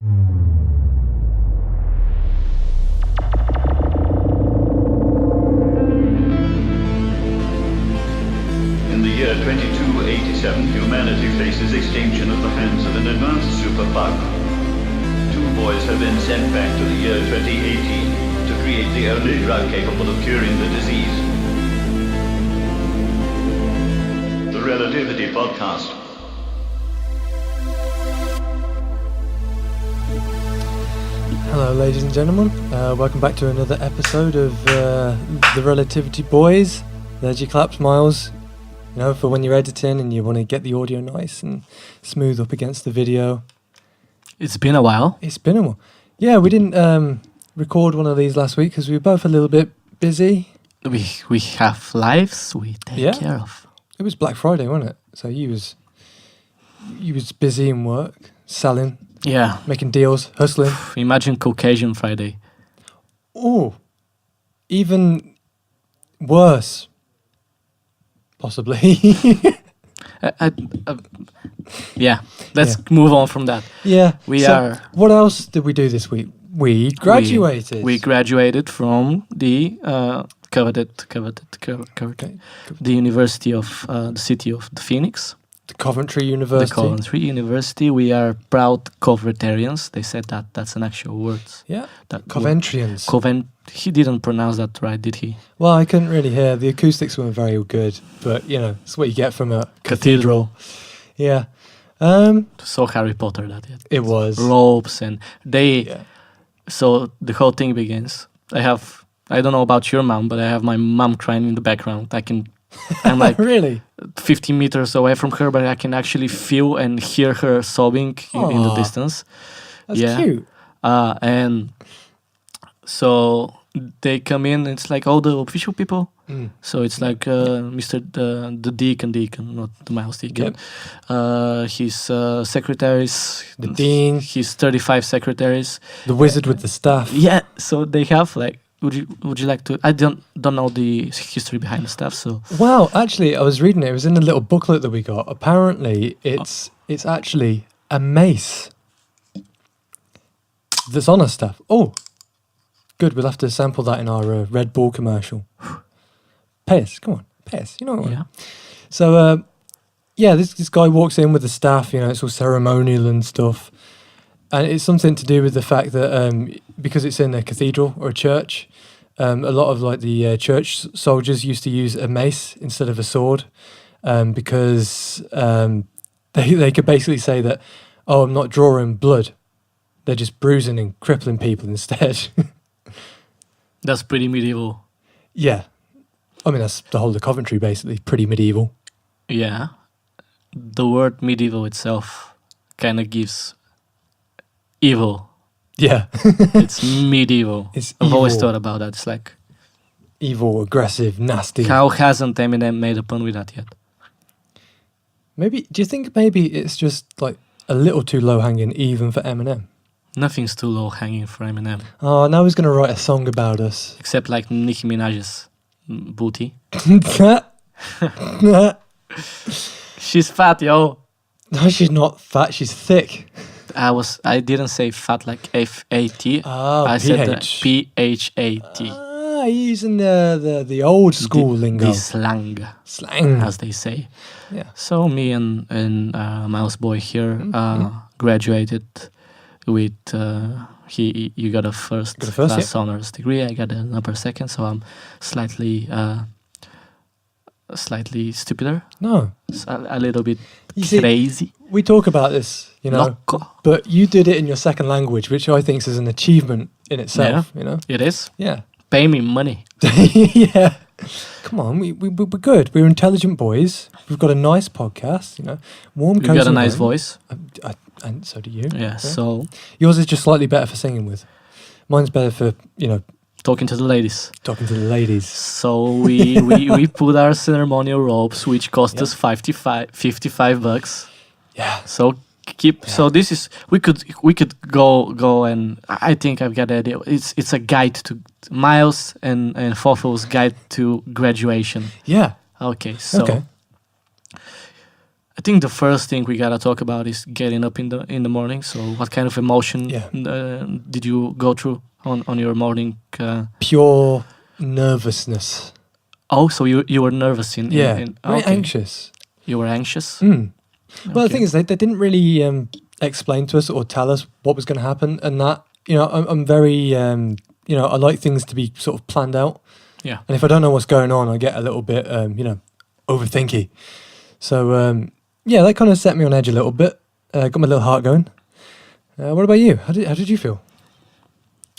In the year 2287, humanity faces extinction at the hands of an advanced superbug. Two boys have been sent back to the year 2018 to create the only drug capable of curing the disease. The Relativity Podcast. Hello, ladies and gentlemen. Welcome back to another episode of the Relativity Boiz. There's your claps, Myles. You know, for when you're editing and you want to get the audio nice and smooth up against the video. It's been a while. It's been a while. Yeah, we didn't record one of these last week because we were both a little bit busy. We have lives we take care of. It was Black Friday, wasn't it? So you was busy in work, selling, making deals, hustling. Imagine Caucasian Friday. Oh, even worse. Possibly. Let's move on from that. Yeah. So what else did we do this week? We graduated. We graduated from the coveted the University of the City of the Phoenix. The Coventry University. We are proud Covertarians. They said that's an actual word. Yeah. Coventrians. He didn't pronounce that right, did he? Well, I couldn't really hear. The acoustics weren't very good, but you know, it's what you get from a cathedral. Yeah. So Harry Potter that it was. Robes and so the whole thing begins. I don't know about your mom, but I have my mom crying in the background. I'm like really 50 meters away from her, but I can actually feel and hear her sobbing in the distance. That's cute. And so they come in. It's like all the official people. So it's like Mr. the deacon, not the Myles deacon. Yep. His secretaries, the dean, his 35 secretaries, the wizard with the staff. Yeah. So they have like. Would you like to? I don't know the history behind the stuff. So well, actually, I was reading it. It was in a little booklet that we got. Apparently, it's actually a mace that's on our stuff. Oh, good. We'll have to sample that in our Red Bull commercial. Pay us, come on, pay us. You know what? Yeah. So this guy walks in with the staff. You know, it's all ceremonial and stuff. And it's something to do with the fact that because it's in a cathedral or a church, a lot of like the church soldiers used to use a mace instead of a sword because they could basically say that, oh, I'm not drawing blood. They're just bruising and crippling people instead. That's pretty medieval. Yeah. I mean, that's the whole of Coventry, basically. Pretty medieval. Yeah. The word medieval itself kind of gives... evil. Yeah. It's medieval. I've always thought about that. It's like... evil, aggressive, nasty. How hasn't Eminem made a pun with that yet? Maybe... do you think maybe it's just like a little too low-hanging even for Eminem? Nothing's too low-hanging for Eminem. Oh, now he's going to write a song about us. Except like Nicki Minaj's booty. She's fat, yo. No, she's not fat. She's thick. I didn't say fat like F-A-T. Oh, I said P-H-A-T. Using the old school lingo. The slang, as they say. Yeah. So me and Myles boy here graduated with you got a first class honors degree. I got an upper second, so I'm slightly stupider. No, a little bit crazy. We talk about this, you know, but you did it in your second language, which I think is an achievement in itself. Yeah, you know, it is. Yeah, pay me money. Yeah, come on, we're good. We're intelligent boys. We've got a nice podcast. You know, warm. You've got a nice voice. And so do you. Yeah. So yours is just slightly better for singing with. Mine's better for talking to the ladies. So we put our ceremonial robes, which cost us $55. Yeah. So so this is we could go and I think I've got the idea. It's a guide to Myles and Fofo's guide to graduation. Yeah. Okay. So I think the first thing we gotta talk about is getting up in the morning. So, what kind of emotion did you go through on your morning? Pure nervousness. Oh, so you were nervous very anxious. You were anxious. Mm. Well, the thing is, they didn't really explain to us or tell us what was going to happen, and that I'm very I like things to be sort of planned out. Yeah. And if I don't know what's going on, I get a little bit overthinky. So that kind of set me on edge a little bit. Got my little heart going. What about you? How did you feel?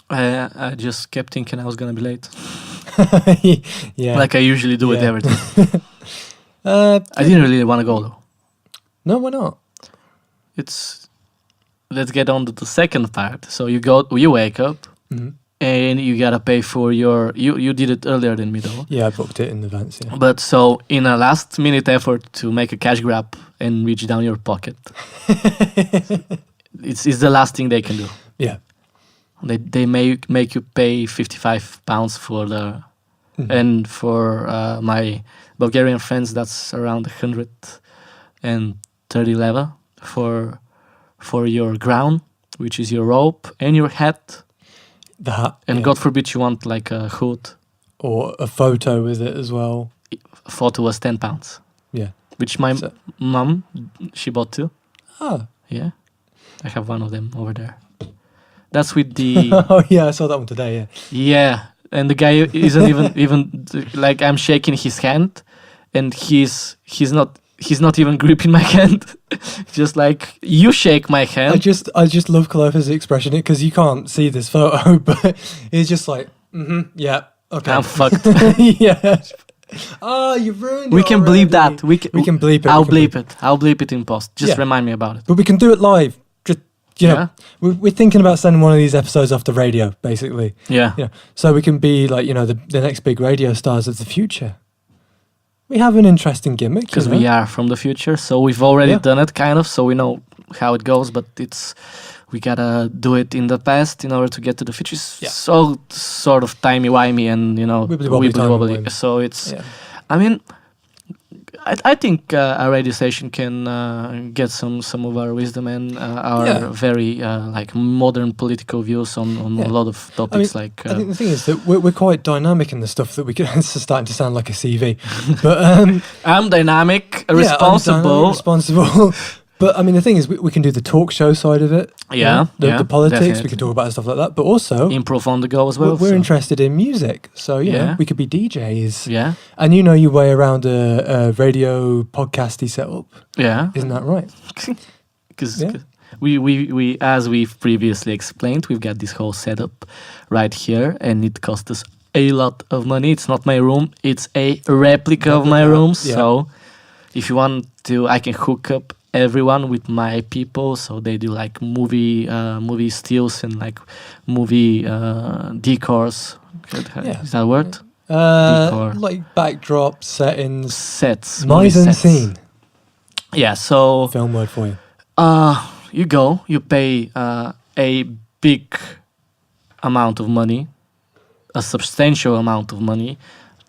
I just kept thinking I was gonna be late. Yeah. Like I usually do with everything. I didn't really want to go though. No, why not? Let's get on to the second part. So you wake up and you gotta pay for you did it earlier than me though. Yeah, I booked it in advance, yeah. But so in a last minute effort to make a cash grab and reach down your pocket, it's the last thing they can do. Yeah. They make you pay £55 for the and for my Bulgarian friends that's around 130 leva for your ground, which is your rope and your hat. The hat. And God forbid you want like a hood. Or a photo with it as well. A photo was £10. Yeah. Which my mum, she bought too. Oh. Yeah. I have one of them over there. That's with the... Oh yeah, I saw that one today, yeah. Yeah. And the guy isn't even like I'm shaking his hand and he's not even gripping my hand. Just like you shake my hand. I just love Kalofer's expression because you can't see this photo, but it's just like, yeah, okay. I'm fucked. Yeah. Oh, you ruined it. We can bleep that. We can bleep it. I'll bleep it. I'll bleep it in post. Just remind me about it. But we can do it live. Just we're thinking about sending one of these episodes off the radio, basically. Yeah. So we can be like, the next big radio stars of the future. We have an interesting gimmick. Because we are from the future, so we've already done it, kind of, so we know how it goes, but we gotta do it in the past in order to get to the future. It's so sort of timey-wimey and, wibbly-wobbly. So it's, I mean, I think our radio station can get some of our wisdom and our very modern political views on a lot of topics. I think the thing is that we're quite dynamic in the stuff that we can. It's starting to sound like a CV, but I'm dynamic, responsible. Responsible. But I mean, the thing is, we can do the talk show side of it. The politics. Definitely. We can talk about stuff like that, but also improv on the go as well. We're interested in music, so we could be DJs. Yeah, and your way around a radio podcasty setup. Yeah, isn't that right? Because we as we've previously explained, we've got this whole setup right here, and it cost us a lot of money. It's not my room; it's a replica of my room. Yeah. So, if you want to, I can hook up everyone with my people, so they do like movie stills and like movie decors. Is that a word? Decor. Like backdrop settings, sets, mise en scene. Yeah, so film word for you. You pay a big amount of money, a substantial amount of money,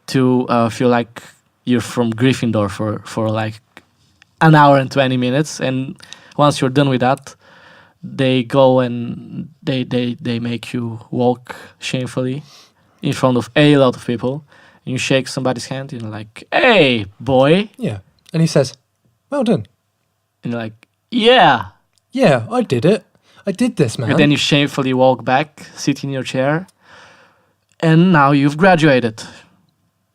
to feel like you're from Gryffindor for like an hour and 20 minutes, and once you're done with that, they go and they make you walk shamefully in front of a lot of people, and you shake somebody's hand and you're like, "Hey, boy!" Yeah, and he says, "Well done," and you're like, "Yeah, I did it. I did this, man." And then you shamefully walk back, sit in your chair, and now you've graduated.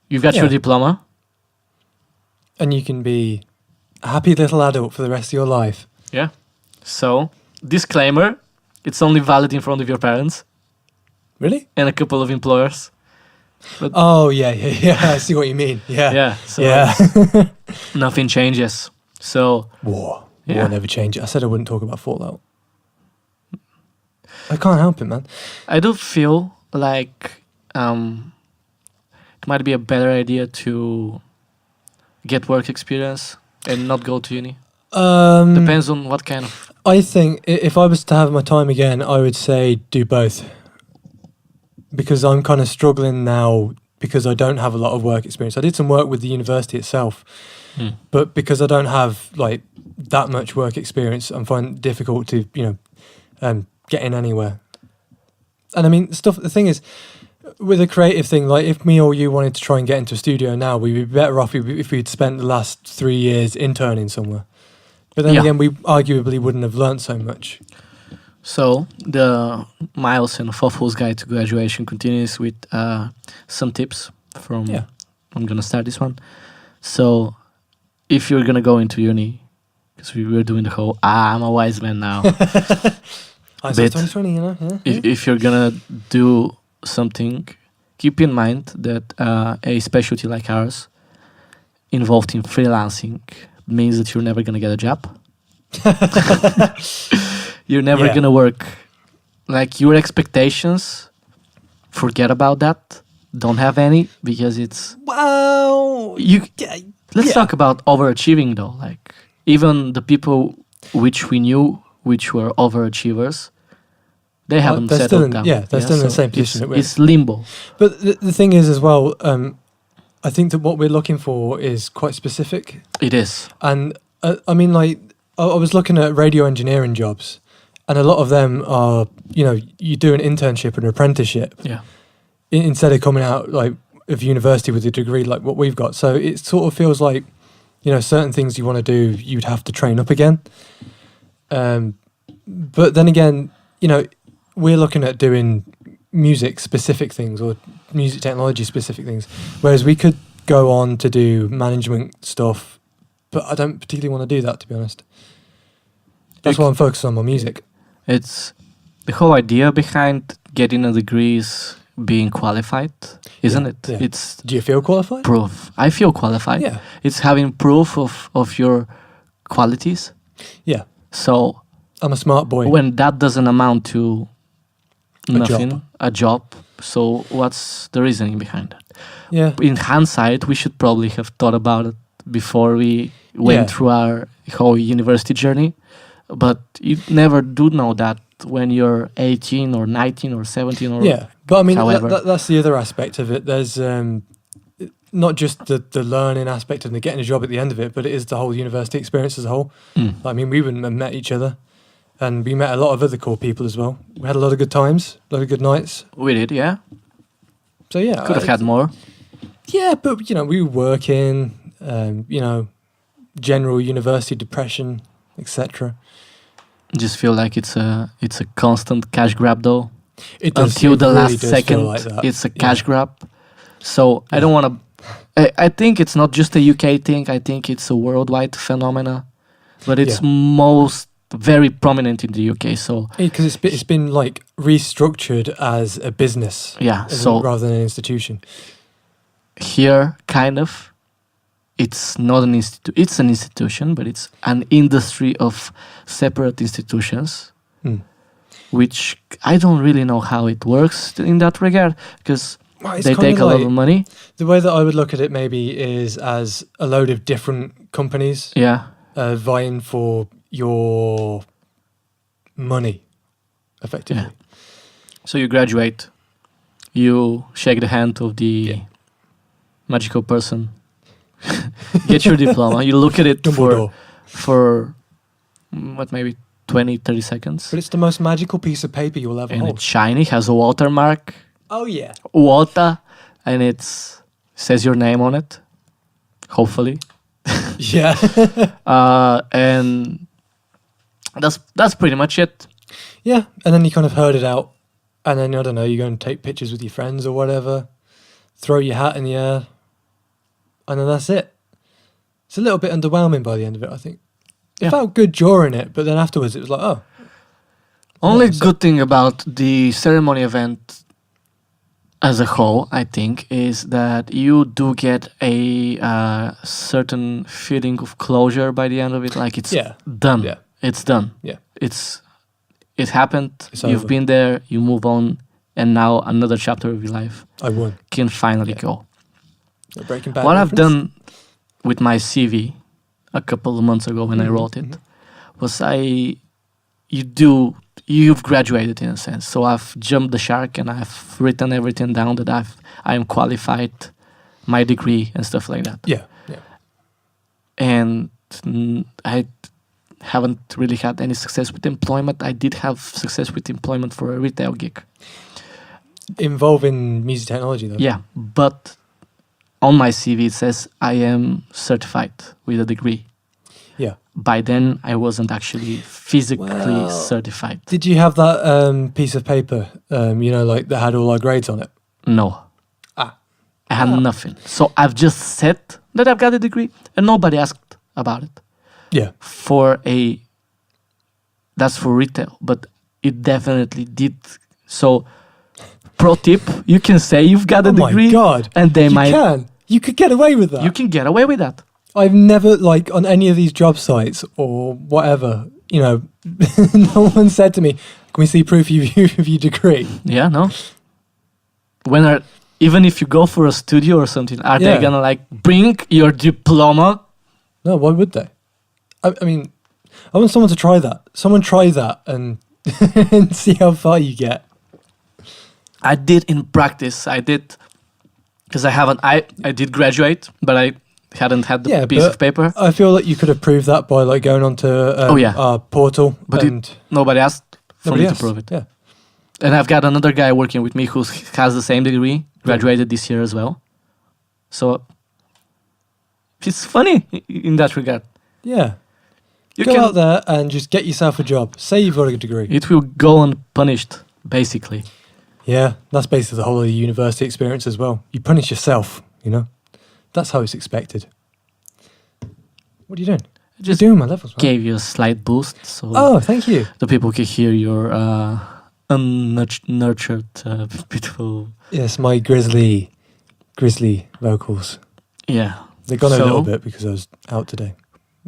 You've got your diploma, and you can be a happy little adult for the rest of your life. Yeah. So, disclaimer, it's only valid in front of your parents. Really? And a couple of employers. But I see what you mean. Yeah. So nothing changes. So War never changes. I said I wouldn't talk about Fallout. I can't help it, man. I do feel like it might be a better idea to get work experience and not go to uni. Depends on what kind of... I think if I was to have my time again, I would say do both. Because I'm kind of struggling now because I don't have a lot of work experience. I did some work with the university itself, but because I don't have like that much work experience, I'm finding it difficult to get in anywhere. And I mean, the thing is, with a creative thing, like if me or you wanted to try and get into a studio now, we'd be better off if we'd spent the last 3 years interning somewhere. But then again, we arguably wouldn't have learnt so much. So the Myles and Fofol's Guide to Graduation continues with some tips from. Yeah. I'm gonna start this one. So, if you're gonna go into uni, because we were doing the whole I'm a wise man now. Hindsight 2020, you know. Yeah, if you're gonna do something, keep in mind that a specialty like ours, involved in freelancing, means that you're never gonna get a job. You're never gonna work. Like your expectations, forget about that. Don't have any, because it's let's talk about overachieving though. Like even the people which we knew which were overachievers, they haven't settled down. Yeah, they're still in the same position that we're in. It's limbo. But the thing is as well, I think that what we're looking for is quite specific. It is. And I mean, like, I was looking at radio engineering jobs, and a lot of them are, you do an internship and an apprenticeship. Yeah. Instead of coming out like of university with a degree like what we've got. So it sort of feels like, certain things you want to do, you'd have to train up again. But then again, we're looking at doing music specific things or music technology specific things, whereas we could go on to do management stuff, but I don't particularly want to do that, to be honest. That's why I'm focused on my music. It's the whole idea behind getting a degree is being qualified, isn't it? Yeah. It's Do you feel qualified? proof. I feel qualified. Yeah. It's having proof of your qualities. Yeah. So I'm a smart boy. when that doesn't amount to nothing, A a job, so what's the reasoning behind that? Yeah. In hindsight, we should probably have thought about it before we went through our whole university journey. But you never do know that when you're 18 or 19 or 17 or but I mean however. that's the other aspect of it. There's not just the learning aspect and the getting a job at the end of it, but it is the whole university experience as a whole. I mean, we wouldn't have met each other, and we met a lot of other cool people as well. We had a lot of good times, a lot of good nights. We did, yeah. So yeah, Could have had more. Yeah, but we were working, general university depression, etc. Just feel like it's a constant cash grab though. It does, Until the really last does second, feel like that. it's a cash grab. So I don't want to. I think it's not just a UK thing. I think it's a worldwide phenomena, but it's most very prominent in the UK. So because it's been like restructured as a business, rather than an institution. Here, kind of. It's not an institution. It's an institution, but it's an industry of separate institutions, which I don't really know how it works in that regard, because they take a lot of money. The way that I would look at it maybe is as a load of different companies vying for your money, effectively. Yeah. So you graduate, you shake the hand of the magical person, get your diploma, you look at it for maybe 20, 30 seconds. But it's the most magical piece of paper you'll ever hold. And it's shiny, has a watermark. Oh yeah. Water, and it says your name on it, hopefully. Yeah. And that's pretty much it. Yeah, and then you kind of heard it out, and then, I don't know, you go and take pictures with your friends or whatever, throw your hat in the air, and then that's it. It's a little bit underwhelming by the end of it, I think. It felt good during it, but then afterwards it was like, oh. Only good thing about the ceremony event as a whole, I think, is that you do get a certain feeling of closure by the end of it. Like it's done. Yeah. It's done. Yeah. It happened. You've over. been there. You move on, and now another chapter of your life can finally go. Breaking Bad what I've reference? done with my CV a couple of months ago when I wrote it was you do you've graduated in a sense. So I've jumped the shark and I've written everything down that I am qualified, my degree and stuff like that. Yeah. And I haven't really had any success with employment. I did have success with employment for a retail gig. Involving music technology, though. Yeah, but on my CV it says I am certified with a degree. Yeah. By then, I wasn't actually physically certified. Did you have that piece of paper, like that had all our grades on it? No. I had nothing. So I've just said that I've got a degree, and nobody asked about it. Yeah. That's for retail, but it definitely did. So, pro tip, you can say you've got a degree. Oh my God. And they might. You could get away with that. You can get away with that. I've never, on any of these job sites or whatever, no one said to me, can we see proof of your degree? Yeah, no. Even if you go for a studio or something, are they gonna bring your diploma? No, why would they? I mean, I want someone to try that. Someone try that and, and see how far you get. I did in practice. I did, because I did graduate, but I hadn't had the piece of paper. I feel like you could have proved that by going onto our portal. But nobody asked for me to prove it. Yeah. And I've got another guy working with me who has the same degree, graduated this year as well. So it's funny in that regard. Yeah. Go out there and just get yourself a job. Say you've got a degree. It will go unpunished, basically. Yeah, that's basically the whole of the university experience as well. You punish yourself, That's how it's expected. What are you doing? Just doing my levels, man. Gave you a slight boost. So thank you. The people can hear your unnurtured, beautiful... Yes, my grizzly vocals. Yeah. They're gone a little bit because I was out today.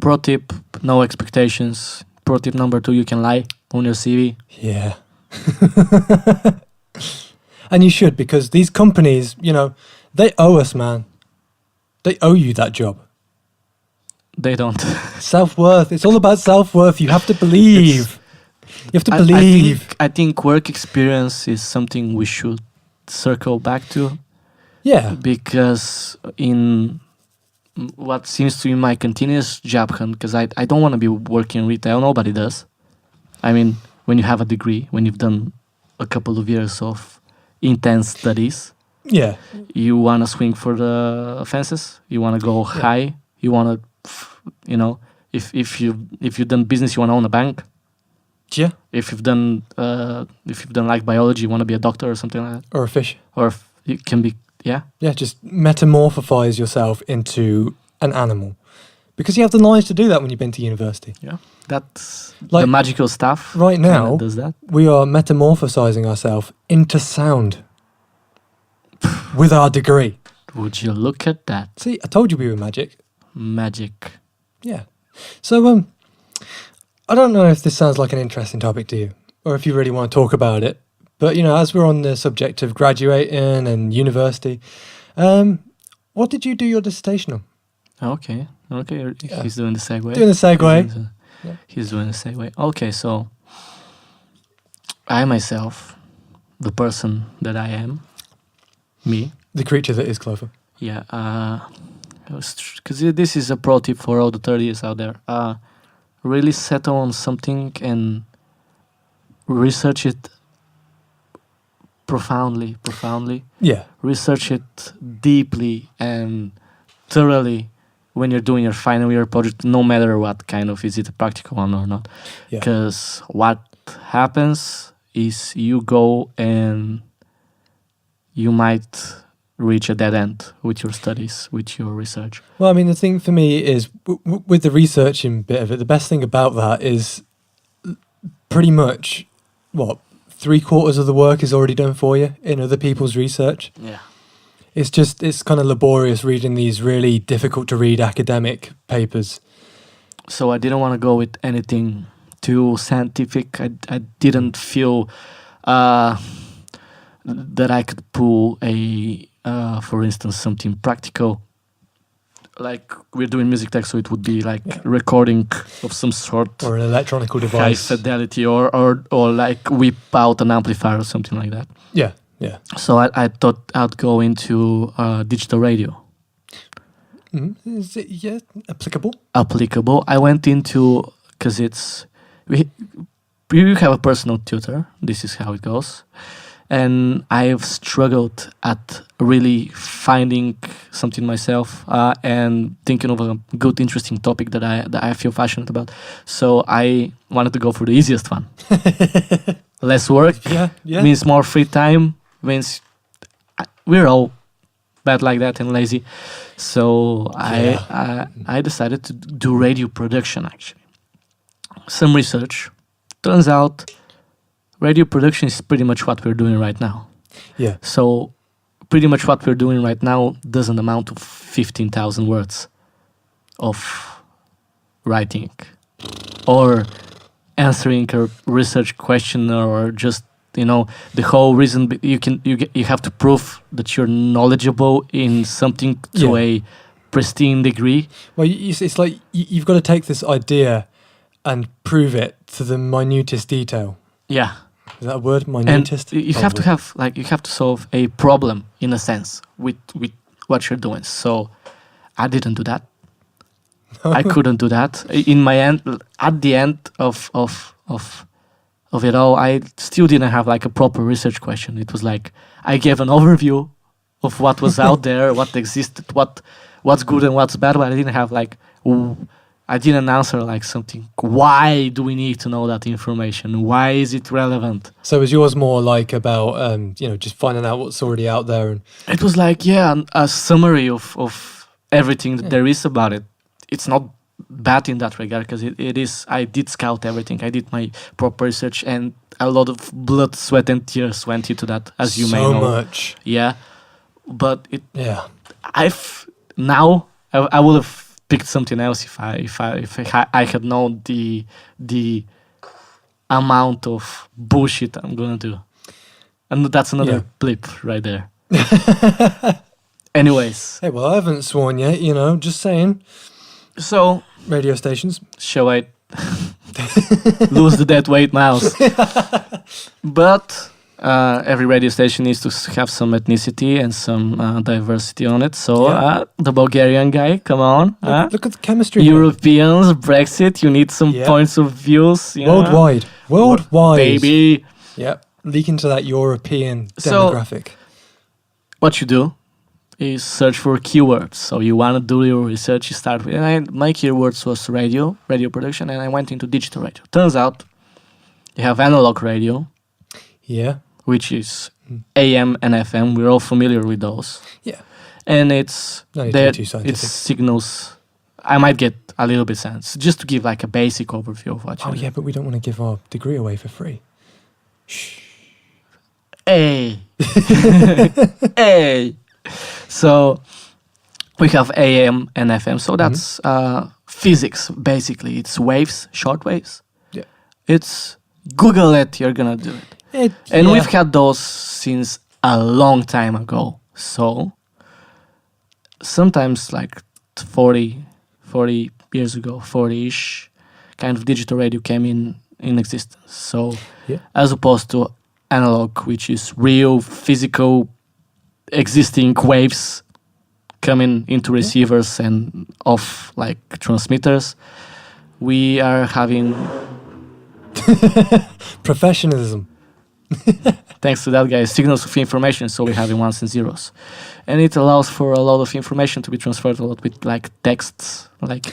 Pro tip, no expectations. Pro tip number 2, you can lie on your CV. Yeah. And you should, because these companies, they owe us, man. They owe you that job. They don't. Self-worth. It's all about self-worth. You have to believe. You have to believe. I think work experience is something we should circle back to. Yeah. Because in what seems to be my continuous job hunt, because I don't want to be working retail. Nobody does. I mean, when you have a degree, when you've done a couple of years of intense studies, you want to swing for the fences. You want to go high. You want to, if you've done business, you want to own a bank. Yeah. If you've done biology, you want to be a doctor or something like that. Or a fish. Or you can be, Yeah, just metamorphosize yourself into an animal. Because you have the knowledge to do that when you've been to university. Yeah, that's the magical stuff. Right now, does that. We are metamorphosizing ourselves into sound with our degree. Would you look at that? See, I told you we were magic. Magic. Yeah. So, I don't know if this sounds like an interesting topic to you, or if you really want to talk about it. But, as we're on the subject of graduating and university, what did you do your dissertation on? Okay. He's doing the segue. He's doing the segue. Okay, so I myself, the person that I am, me. The creature that is Kalofer. Yeah, because this is a pro tip for all the 30s out there. Really settle on something and research it profoundly. Yeah. Research it deeply and thoroughly when you're doing your final year project, no matter what kind of, is it a practical one or not. Because what happens is you go and you might reach a dead end with your studies, with your research. Well, I mean, the thing for me is, with the researching bit of it, the best thing about that is pretty much, 3/4 of the work is already done for you in other people's research. Yeah. It's kind of laborious reading these really difficult to read academic papers. So I didn't want to go with anything too scientific. I didn't feel that I could pull for instance, something practical like we're doing music tech, so it would be like recording of some sort, or an electronic high device. fidelity, or like whip out an amplifier or something like that. Yeah, yeah. So I thought I'd go into digital radio. Is it applicable? Applicable. I went into, because you have a personal tutor. This is how it goes. And I've struggled at really finding something myself and thinking of a good, interesting topic that I feel passionate about. So I wanted to go for the easiest one. Less work means more free time, means we're all bad like that and lazy. So I decided to do radio production, actually. Some research. Turns out radio production is pretty much what we're doing right now. Yeah. So pretty much what we're doing right now doesn't amount to 15,000 words of writing or answering a research question, or just, the whole reason you have to prove that you're knowledgeable in something to a pristine degree. Well, it's like you've got to take this idea and prove it to the minutest detail. Yeah. Is that a word? Minutest? And you have to have, you have to solve a problem, in a sense, with what you're doing. So I didn't do that. I couldn't do that. In my end, at the end of it all, I still didn't have like a proper research question. It was like I gave an overview of what was out there, what existed, what's good and what's bad, but I didn't have I didn't answer like something. Why do we need to know that information? Why is it relevant? So is yours more like about just finding out what's already out there? And it was like a summary of everything that there is about it. It's not bad in that regard, because it is. I did scout everything. I did my proper research, and a lot of blood, sweat, and tears went into that, as you may know. So much. Yeah, but I would have picked something else if I had known the amount of bullshit I'm gonna do, and that's another blip right there. Anyways, hey, well, I haven't sworn yet. Just saying. So radio stations. Shall I lose the dead weight, Myles? But every radio station needs to have some ethnicity and some diversity on it. So the Bulgarian guy, come on. Look at the chemistry. Europeans, Brexit, you need some points of views. Worldwide. Baby. Yep. Leak into that European demographic. So, what you do is search for keywords. So you want to do your research, you start with... And my keywords was radio production, and I went into digital radio. Turns out you have analog radio. Yeah. Which is AM and FM. We're all familiar with those. Yeah. And it's signals. I might get a little bit sense, just to give like a basic overview of what you do. But we don't want to give our degree away for free. Shh. Hey. Hey. So we have AM and FM. So that's physics, basically. It's waves, short waves. Yeah. It's Google it, you're going to do it. We've had those since a long time ago. So sometimes like 40 years ago, 40-ish, kind of digital radio came in existence. So as opposed to analog, which is real, physical, existing waves coming into receivers and off like transmitters, we are having... professionalism. Thanks to that, guys, signals of information. So we're having ones and zeros, and it allows for a lot of information to be transferred a lot with like texts, like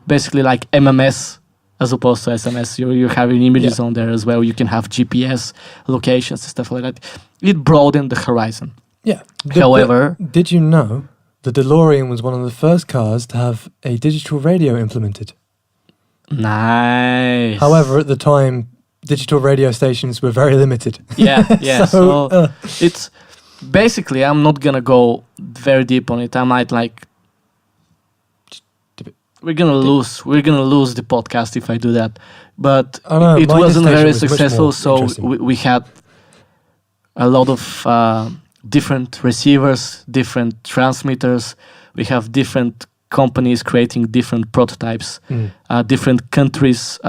basically like MMS as opposed to SMS. You're having images on there as well. You can have GPS locations and stuff like that. It broadened the horizon. Yeah. However, did you know the DeLorean was one of the first cars to have a digital radio implemented? Nice. However, at the time, digital radio stations were very limited. Yeah. So it's basically, I'm not gonna go very deep on it. I might like... We're gonna lose the podcast if I do that. But it wasn't very successful, so we had a lot of different receivers, different transmitters. We have different companies creating different prototypes, different countries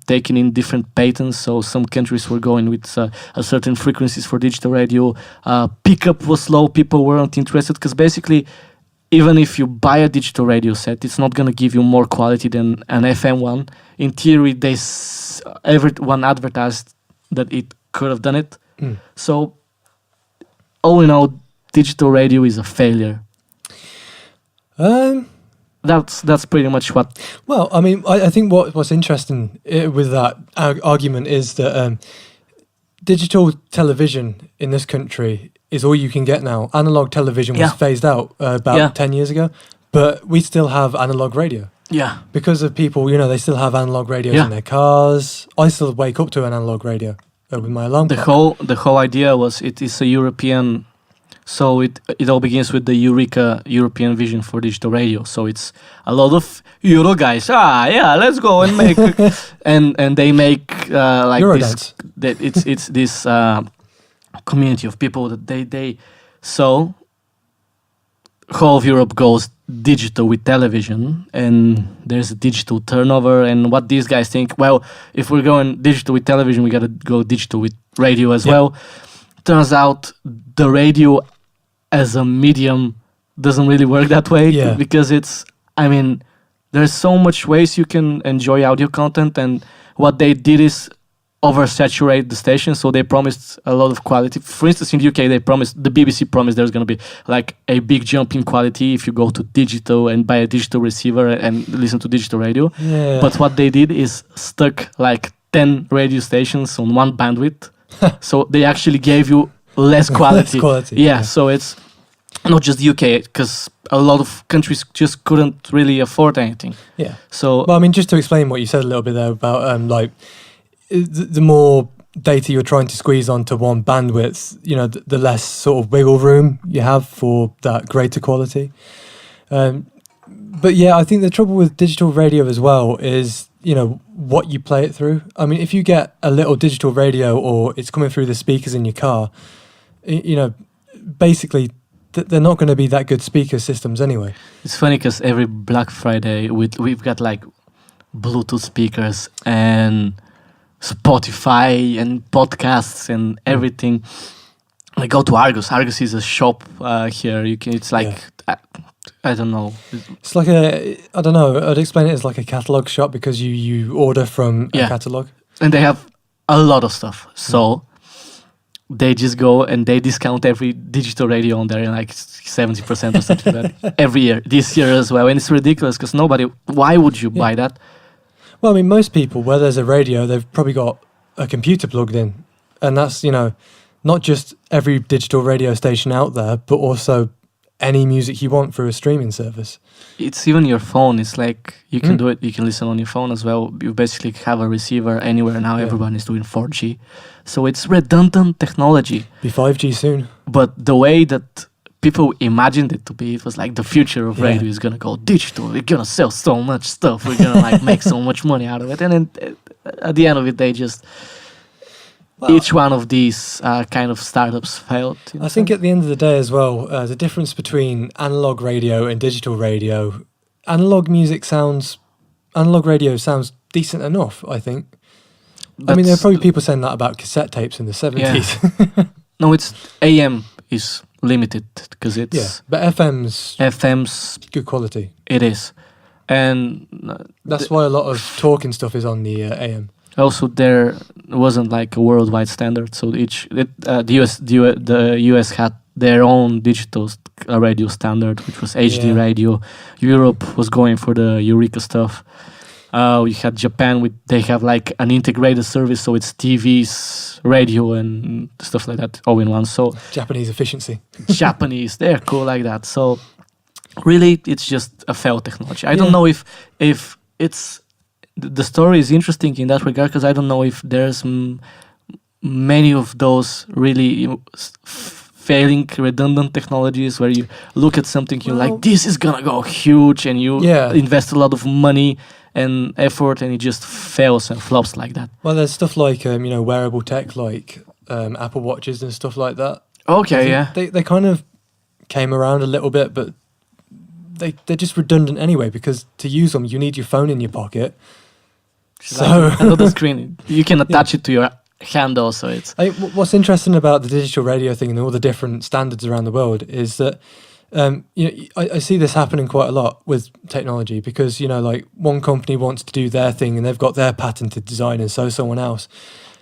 taking in different patents. So some countries were going with a certain frequencies for digital radio. Pickup was slow. People weren't interested because basically, even if you buy a digital radio set, it's not going to give you more quality than an FM one. In theory, everyone advertised that it could have done it. So, all in all, digital radio is a failure. That's pretty much what. Well, I mean, I think what's interesting with that argument is that digital television in this country is all you can get now. Analog television was phased out about 10 years ago, but we still have analog radio. Yeah. Because of people, they still have analog radios in their cars. I still wake up to an analog radio with my alarm clock. The whole idea was it is a European. So it all begins with the European vision for digital radio. So it's a lot of Euro guys. Let's go and make and they make like Eurodance. It's this community of people that they so whole of Europe goes digital with television, and there's a digital turnover. And what these guys think, well, if we're going digital with television, we got to go digital with radio as well. Turns out the radio as a medium doesn't really work that way because there's so much ways you can enjoy audio content, and what they did is oversaturate the station, so they promised a lot of quality. For instance, in the UK, the BBC promised there's going to be like a big jump in quality if you go to digital and buy a digital receiver and listen to digital radio. Yeah. But what they did is stuck like 10 radio stations on one bandwidth, so they actually gave you less quality. Yeah, so it's not just the UK, because a lot of countries just couldn't really afford anything. Yeah. So, well, I mean, just to explain what you said a little bit there about like the more data you're trying to squeeze onto one bandwidth, the less sort of wiggle room you have for that greater quality. But yeah, I think the trouble with digital radio as well is, what you play it through. I mean, if you get a little digital radio or it's coming through the speakers in your car, basically they're not going to be that good speaker systems anyway. It's funny because every Black Friday we've got like Bluetooth speakers and Spotify and podcasts and everything. I go to Argos. Argos is a shop here. It's like I don't know. It's like I don't know. I'd explain it as like a catalog shop because you order from a catalog, and they have a lot of stuff. So they just go and they discount every digital radio on there in like 70% or something like that every year. This year as well, and it's ridiculous because why would you buy that? Well, I mean, most people, where there's a radio, they've probably got a computer plugged in. And that's, not just every digital radio station out there, but also any music you want through a streaming service. It's even your phone. It's like you can do it. You can listen on your phone as well. You basically have a receiver anywhere now. Everyone is doing 4G. So it's redundant technology. Be 5G soon. But the way that people imagined it to be, it was like the future of radio is going to go digital. We're going to sell so much stuff. We're going to like make so much money out of it. And then at the end of it, they just... each one of these kind of startups failed. I think at the end of the day as well, the difference between analog radio and digital radio, analog radio sounds decent enough, I think. I mean, there are probably people saying that about cassette tapes in the 70s. Yeah. No, it's AM is limited because it's... Yeah, but FM's good quality. It is. And... that's why a lot of talking stuff is on the AM. Also, there wasn't like a worldwide standard, so the US had their own digital radio standard, which was HD radio. Europe was going for the Eureka stuff. We had Japan, they have like an integrated service, so it's TVs, radio, and stuff like that all in one. So Japanese efficiency. Japanese, they're cool like that. So really, it's just a failed technology. I don't know if it's... The story is interesting in that regard because I don't know if there's many of those really failing redundant technologies where you look at something, you're like, this is gonna go huge, and you invest a lot of money and effort, and it just fails and flops like that. Well, there's stuff like wearable tech, like Apple Watches and stuff like that. Okay, They kind of came around a little bit, but they're just redundant anyway, because to use them you need your phone in your pocket. So like another screen, you can attach it to your hand also. It's what's interesting about the digital radio thing and all the different standards around the world is that I see this happening quite a lot with technology, because like one company wants to do their thing and they've got their patented design, and so someone else.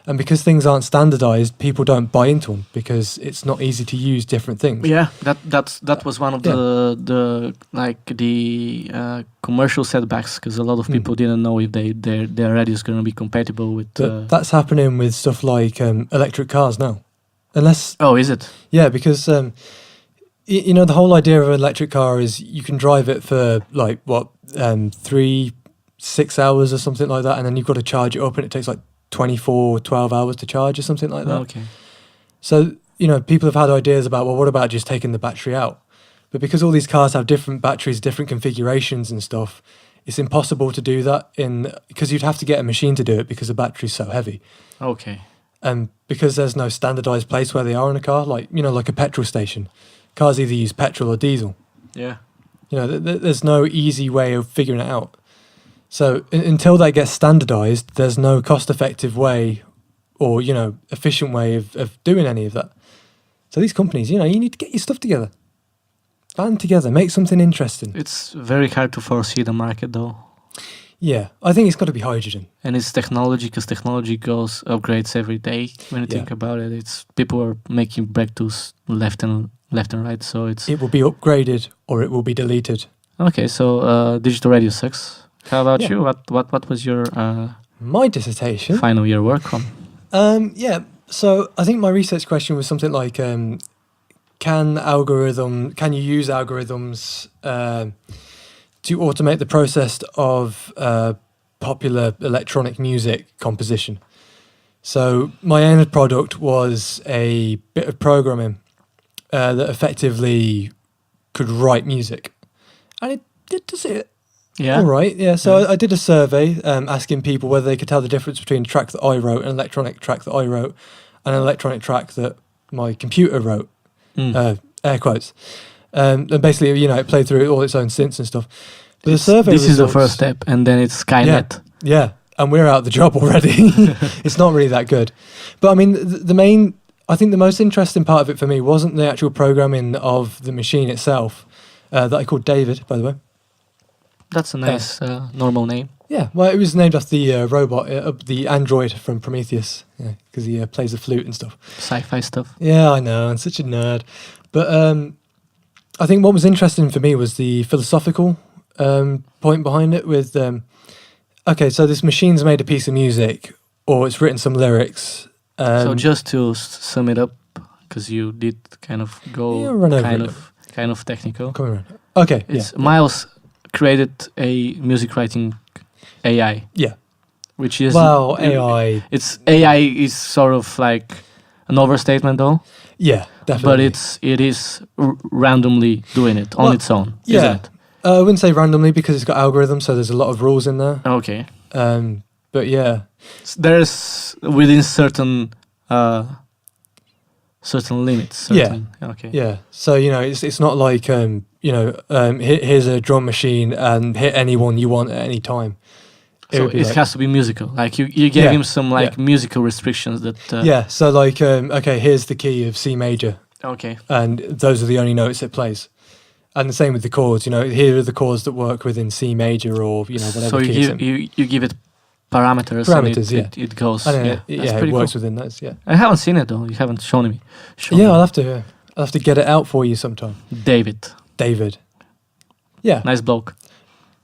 And because things aren't standardized, people don't buy into them because it's not easy to use different things. Yeah, that was one of the commercial setbacks, because a lot of people didn't know if their radio is going to be compatible with. That's happening with stuff like electric cars now, unless. Oh, is it? Yeah, because the whole idea of an electric car is you can drive it for like 6 hours or something like that, and then you've got to charge it up, and it takes like 12 hours to charge or something like that. Okay. So, people have had ideas about, well, what about just taking the battery out? But because all these cars have different batteries, different configurations and stuff, it's impossible to do that because you'd have to get a machine to do it because the battery's so heavy. Okay. And because there's no standardized place where they are in a car, like a petrol station. Cars either use petrol or diesel. Yeah. There's no easy way of figuring it out. So until that gets standardized, there's no cost-effective way or, efficient way of doing any of that. So these companies, you need to get your stuff together. Band together, make something interesting. It's very hard to foresee the market, though. Yeah, I think it's got to be hydrogen. And it's technology, because technology upgrades every day. When you think about it, it's people are making breakthroughs left and right. So it will be upgraded or it will be deleted. Okay, so digital radio sucks. How about you? What was your my dissertation final year work on? So I think my research question was something like, can you use algorithms to automate the process of popular electronic music composition? So my end product was a bit of programming that effectively could write music, and it does it. Yeah. All right. Yeah. So I did a survey asking people whether they could tell the difference between a track that I wrote, an electronic track that I wrote, and an electronic track that my computer wrote. Air quotes. And basically, it played through all its own synths and stuff. But the survey this is the results, first step, and then it's Skynet. Yeah. And we're out of the job already. It's not really that good. But I mean, I think the most interesting part of it for me wasn't the actual programming of the machine itself, that I called David, by the way. That's a nice normal name. Yeah, well, it was named after the robot, the android from Prometheus, because he plays the flute and stuff. Sci-fi stuff. Yeah, I know, I'm such a nerd. But I think what was interesting for me was the philosophical point behind it with, so this machine's made a piece of music, or it's written some lyrics. So just to sum it up, because you did kind of go kind of technical. Come around. Okay, Myles created a music writing AI. Yeah. Which is AI. It's AI is sort of like an overstatement, though. Yeah, definitely. But it is randomly doing it on its own, isn't it? I wouldn't say randomly because it's got algorithms, so there's a lot of rules in there. Okay. But yeah, there's within certain limits. Okay. Yeah. So it's not like here's a drum machine and hit anyone you want at any time. It has to be musical. Like you gave him some musical restrictions that. So like here's the key of C major. Okay. And those are the only notes it plays. And the same with the chords. Here are the chords that work within C major or whatever. So you give it parameters. And it goes. It works within those. Yeah. I haven't seen it though. You haven't shown me. I'll have to get it out for you sometime. David. Yeah. Nice bloke.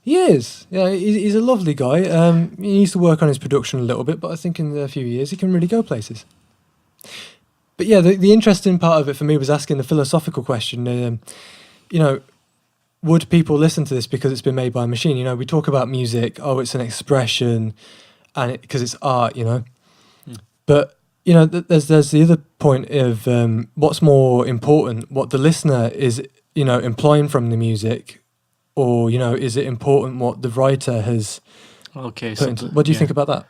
He is. Yeah, he's a lovely guy. He needs to work on his production a little bit, but I think in a few years he can really go places. But yeah, the interesting part of it for me was asking the philosophical question. Would people listen to this because it's been made by a machine? We talk about music. Oh, it's an expression, and because it's art. But there's the other point of what's more important, what the listener is, implying from the music. Or, is it important what the writer has put into? What do you think about that?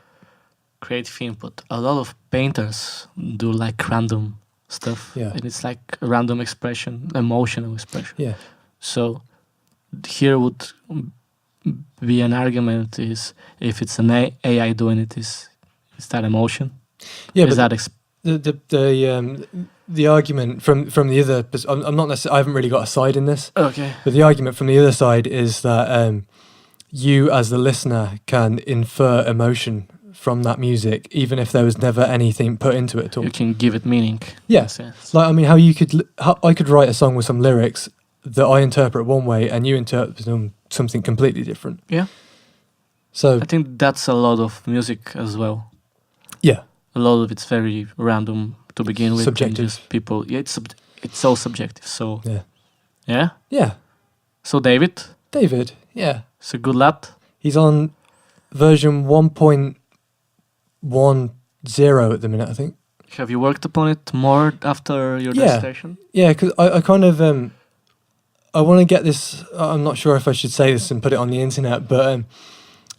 Creative input. A lot of painters do like random stuff. Yeah. And it's like a random expression, emotional expression. Yeah. So here would be an argument is if it's an AI doing it, is that emotion? Yeah, is but that the argument from the other, I'm not necessarily, I haven't really got a side in this. okay? But the argument from the other side is that you as the listener can infer emotion from that music, even if there was never anything put into it at all. You can give it meaning. Yeah, like I mean, how I could write a song with some lyrics that I interpret one way and you interpret them something completely different. Yeah. So I think that's a lot of music as well. Yeah. A lot of it's very random to begin with. Subjective. Just people. Yeah, it's so subjective. So yeah. Yeah. Yeah. So David, yeah. it's a good lad. He's on version 1.10 at the minute, I think. Have you worked upon it more after your dissertation? Yeah, because I kind of I want to get this. I'm not sure if I should say this and put it on the internet, but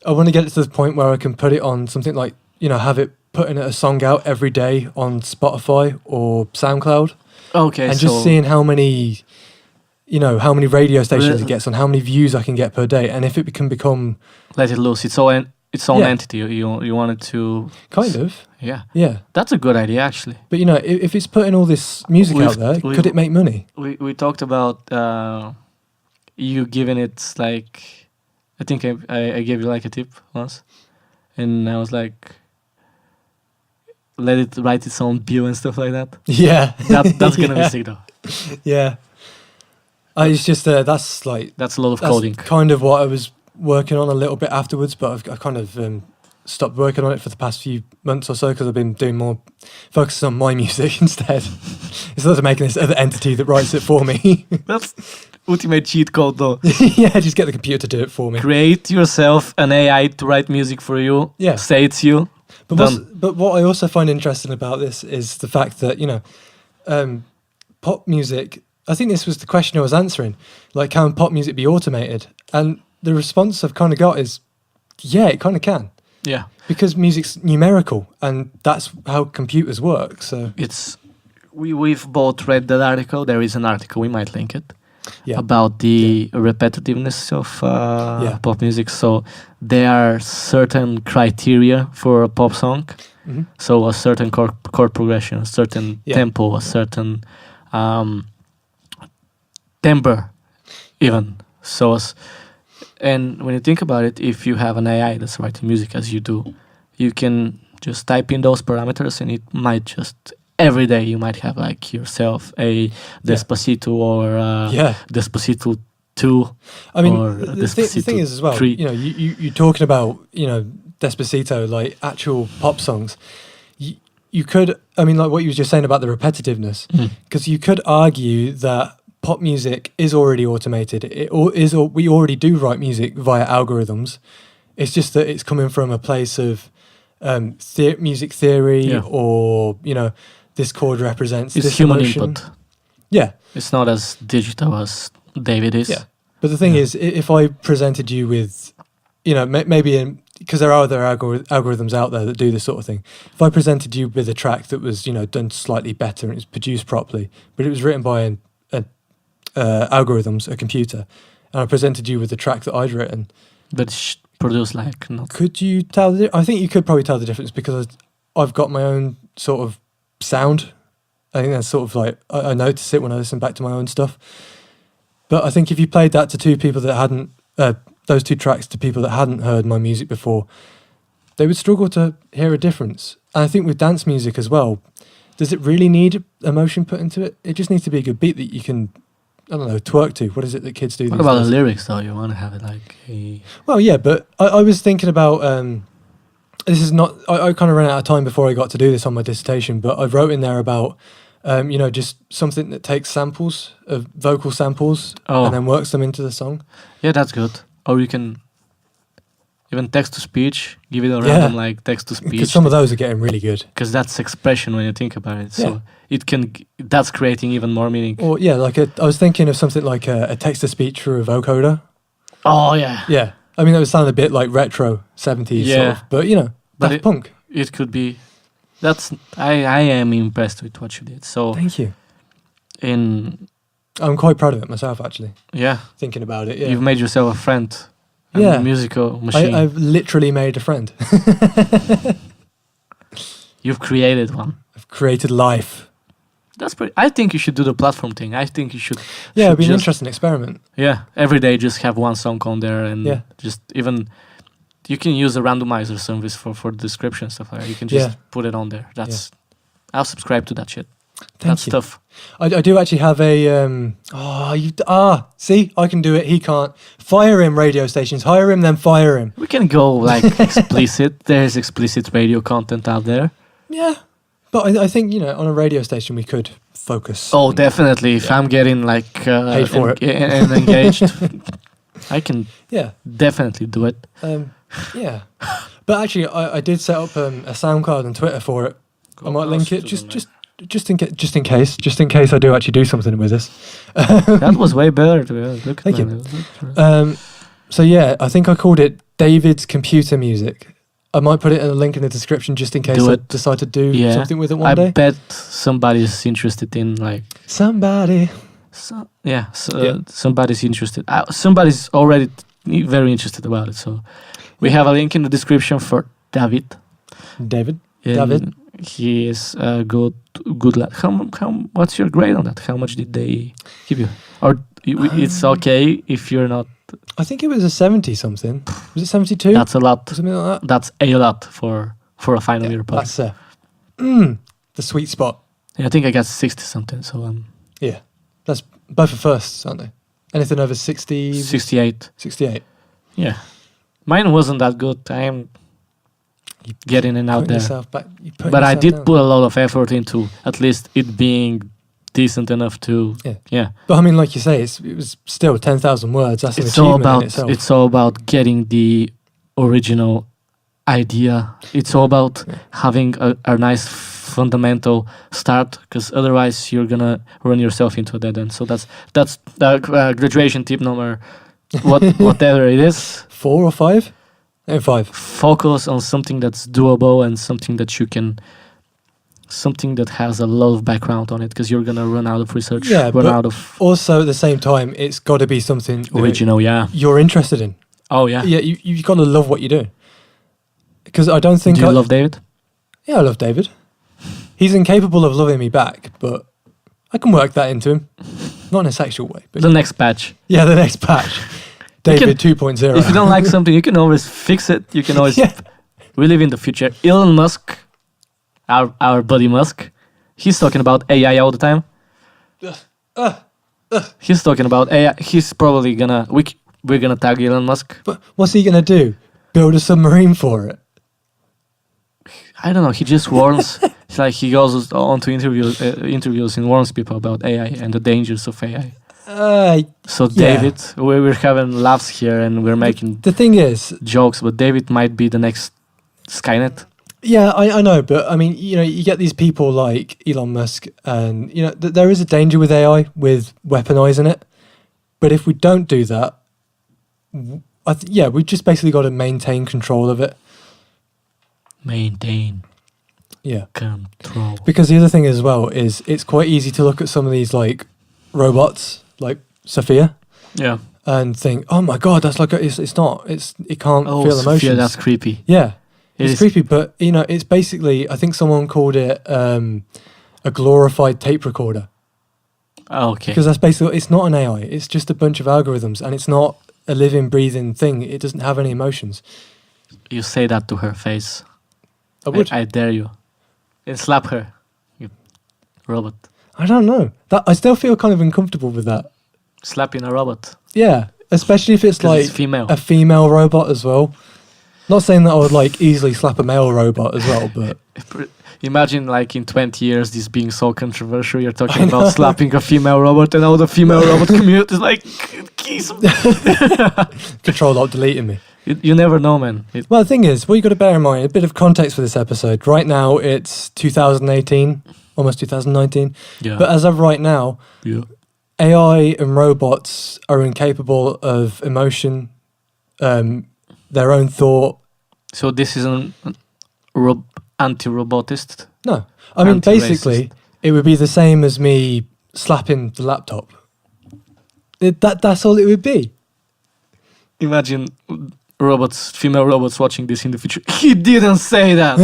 I want to get it to the point where I can put it on something like, have it putting a song out every day on Spotify or SoundCloud. Okay, and just seeing how many, how many radio stations it gets on, how many views I can get per day, and if it can become let it loose. Its own entity. You want it to kind of. Yeah. That's a good idea, actually. But if it's putting all this music out there, could it make money? We talked about you giving it like, I think I gave you like a tip once, and I was like, let it write its own view and stuff like that. Yeah, that's gonna be sick though. Yeah, it's just that's a lot of coding. Kind of what I was working on a little bit afterwards, but I kind of stopped working on it for the past few months or so because I've been doing more focusing on my music instead of making this other entity that writes it for me. That's ultimate cheat code though. Yeah, just get the computer to do it for me. Create yourself an AI to write music for you. Yeah, say it's you. But what I also find interesting about this is the fact that pop music, I think this was the question I was answering, like, can pop music be automated? And the response I've kind of got is, yeah, it kind of can. Yeah. Because music's numerical, and that's how computers work. So we've both read that article. There is an article, we might link it, about the repetitiveness of pop music. So there are certain criteria for a pop song. Mm-hmm. So a certain chord progression, a certain tempo, a certain timbre, even. And when you think about it, if you have an AI that's writing music as you do, you can just type in those parameters and it might just, every day you might have like yourself a Despacito or Despacito 2. I mean, or the thing is as well, 3. You're talking about, Despacito, like actual pop songs. You could, I mean, like what you were just saying about the repetitiveness, because you could argue that pop music is already automated. We already do write music via algorithms. It's just that it's coming from a place of music theory, or this chord represents this human emotion. input. Yeah, it's not as digital as David is. Yeah, but the thing is, if I presented you with, maybe because there are other algorithms out there that do this sort of thing. If I presented you with a track that was done slightly better and it's produced properly, but it was written by an algorithms, a computer, and I presented you with the track that I'd written. But produced like not. Could you tell? I think you could probably tell the difference because I've got my own sort of sound. I think that's sort of like I notice it when I listen back to my own stuff. But I think if you played that to two people that hadn't, those two tracks to people that hadn't heard my music before, they would struggle to hear a difference. And I think with dance music as well, does it really need emotion put into it? It just needs to be a good beat that you can, I don't know, twerk to. What is it that kids do? What about the lyrics though? You want to have it like a... Well, yeah, but I was thinking about, this is not, I kind of ran out of time before I got to do this on my dissertation, but I wrote in there about, just something that takes samples, of vocal samples, and then works them into the song. Yeah, that's good. Or you can even text-to-speech, give it a random like text-to-speech. Because some of those are getting really good. Because that's expression when you think about it. So that's creating even more meaning. Or like I was thinking of something like a text-to-speech through a vocoder. Oh, yeah. Yeah. I mean, that would sound a bit like retro 70s sort of, but Daft Punk. It could be. I am impressed with what you did. So thank you. I'm quite proud of it myself, actually. Yeah. Thinking about it, yeah. You've made yourself a friend. A musical machine. I've literally made a friend. You've created one. I've created life. That's pretty. I think you should do the platform thing. I think you should. Yeah, it'd be an interesting experiment. Yeah, every day just have one song on there, and just even you can use a randomizer service for the description stuff like that. You can just put it on there. That's I'll subscribe to that shit. That's tough. I do actually have a see, I can do it. He can't. Fire him, radio stations. Hire him, then fire him. We can go like explicit. There's explicit radio content out there. Yeah. But I think, on a radio station we could focus. Oh, definitely. If I'm getting like paid for it and engaged, I can definitely do it. Yeah. But actually, I did set up a sound card on Twitter for it. I might link it just in case I do actually do something with this. That was way better. Look at Thank you. So yeah, I think I called it David's Computer Music. I might put it in a link in the description just in case I decide to do something with it one day. I bet somebody's interested in like... Somebody. Somebody's interested. Somebody's already very interested about it. So we have a link in the description for David. David. He is a good lad. What's your grade on that? How much did they give you? Or it's okay if you're not... I think it was a 70 something. Was it 72? That's a lot. Something like that. That's a lot for a final year project. That's the sweet spot. Yeah, I think I got 60 something. So yeah, that's both are firsts, aren't they? Anything over 60? 68. 68. Yeah, mine wasn't that good. I am getting it out there. But I did put a lot of effort into at least it being decent enough to But I mean, like you say, it was still 10,000 words. That's an achievement in itself. It's all about getting the original idea. It's all about having a nice fundamental start, because otherwise you're gonna run yourself into a dead end. So that's graduation tip number whatever it is. 4 or 5? 5. Focus on something that's doable and something that you can. Something that has a lot of background on it, because you're gonna run out of research. Also at the same time, it's got to be something original. You're interested in. Oh yeah. Yeah, you've got to love what you do. Because I don't think. Do you love David? Yeah, I love David. He's incapable of loving me back, but I can work that into him. Not in a sexual way. But the next patch. Yeah, the next patch. David 2.0. If you don't like something, you can always fix it. You can always. We live in the future. Elon Musk. Our buddy Musk, he's talking about AI all the time. He's talking about AI. He's probably gonna we're gonna tag Elon Musk. But what's he gonna do? Build a submarine for it? I don't know. He just warns. It's like he goes on to interviews and warns people about AI and the dangers of AI. So David, we're having laughs here and we're making the thing is jokes, but David might be the next Skynet. Yeah, I know, but I mean, you get these people like Elon Musk, and there is a danger with AI, with weaponizing it. But if we don't do that, we've just basically got to maintain control of it. Maintain. Yeah. Control. Because the other thing as well is it's quite easy to look at some of these like robots, like Sophia. Yeah. And think, oh my God, that's like it can't feel emotions. Sophia, that's creepy. Yeah. It's creepy, but it's basically, I think someone called it a glorified tape recorder. Oh, okay. Because that's basically, it's not an AI. It's just a bunch of algorithms, and it's not a living, breathing thing. It doesn't have any emotions. You say that to her face. I would. I dare you. And slap her, you robot. I don't know. I still feel kind of uncomfortable with that. Slapping a robot. Yeah, especially if it's like a female robot as well. Not saying that I would like easily slap a male robot as well, but imagine like in 20 years this being so controversial. You're talking about slapping a female robot, and all the female robot community is like, kiss. Control Alt deleting me. You never know, man. Well, the thing is, what you got to bear in mind, a bit of context for this episode. Right now, it's 2018, almost 2019. Yeah. But as of right now, AI and robots are incapable of emotion, their own thought. So this is an anti-robotist? No. I mean, basically, it would be the same as me slapping the laptop. That's all it would be. Imagine female robots watching this in the future. He didn't say that.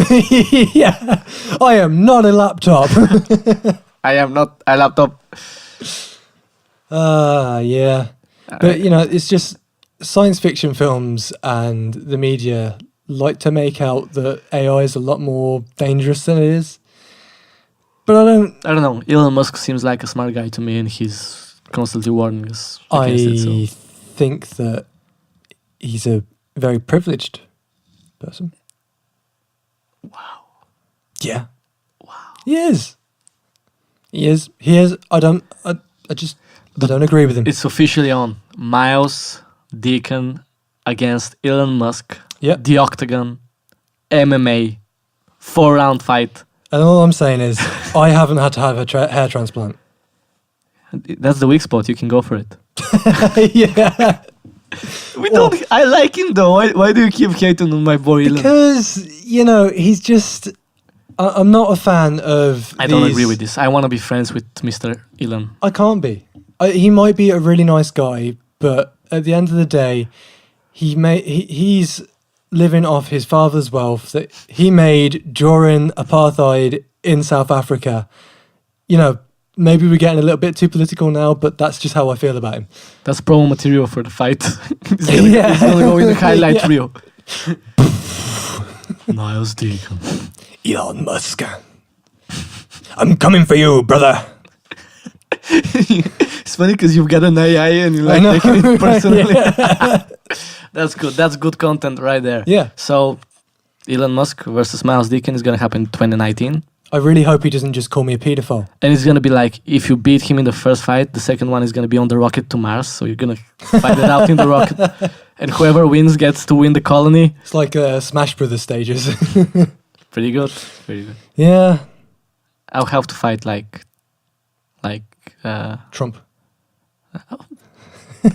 Yeah, I am not a laptop. I am not a laptop. Yeah. But, it's just science fiction films and the media like to make out that AI is a lot more dangerous than it is. But I don't know. Elon Musk seems like a smart guy to me, and he's constantly warning us against it. I think that he's a very privileged person. Wow. Yeah. Wow. He is. I don't agree with him. It's officially on. Myles, Deacon against Elon Musk. Yep. The Octagon, MMA, 4-round fight. And all I'm saying is, I haven't had to have a hair transplant. That's the weak spot. You can go for it. Yeah. I like him though. Why do you keep hating on my boy Elon? Because, he's just... I'm not a fan of I don't agree with this. I want to be friends with Mr. Elon. I can't be. He might be a really nice guy, but at the end of the day, he's living off his father's wealth that he made during apartheid in South Africa. Maybe we're getting a little bit too political now, but that's just how I feel about him. That's promo material for the fight. He's gonna go in the highlight reel. Myles Deacon. Elon Musk. I'm coming for you, brother. It's funny because you've got an AI and you like taking it personally. That's good. That's good content right there. Yeah. So, Elon Musk versus Myles Deacon is going to happen in 2019. I really hope he doesn't just call me a pedophile. And it's going to be like, if you beat him in the first fight, the second one is going to be on the rocket to Mars. So you're going to fight it out in the rocket. And whoever wins gets to win the colony. It's like Smash Brothers stages. Pretty good. Yeah. I'll have to fight like Trump. I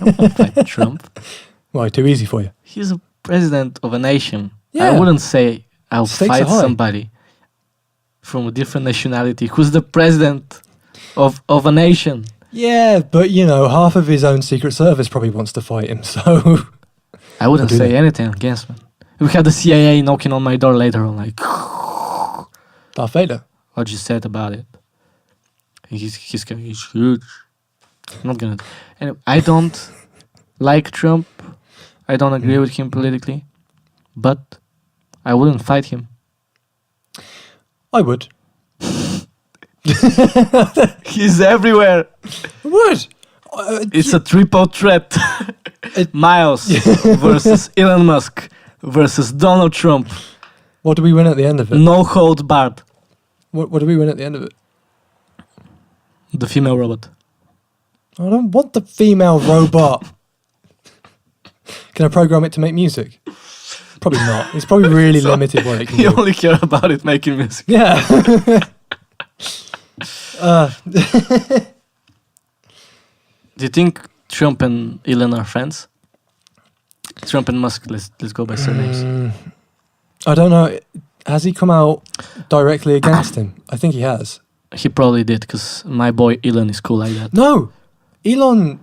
won't fight Trump. Why? Too easy for you? He's a president of a nation. Yeah. I wouldn't say I'll Stakes fight are high. somebody from a different nationality who's the president of a nation. Yeah, but half of his own Secret Service probably wants to fight him, so... I wouldn't say anything against him. We have the CIA knocking on my door later on, like... Darth Vader. What you said about it. He's huge. I'm not gonna... Anyway, I don't like Trump. I don't agree with him politically. But I wouldn't fight him. I would. He's everywhere. I would. It's a triple threat. Myles versus Elon Musk versus Donald Trump. What do we win at the end of it? No holds barred. What do we win at the end of it? The female robot. I don't want the female robot. Can I program it to make music? Probably not. It's probably really limited what it can You do. only care about it making music. Yeah. Do you think Trump and Elon are friends? Trump and Musk, let's go by surnames. I don't know. Has he come out directly against him? I think he has. He probably did, because my boy Elon is cool like that. No. Elon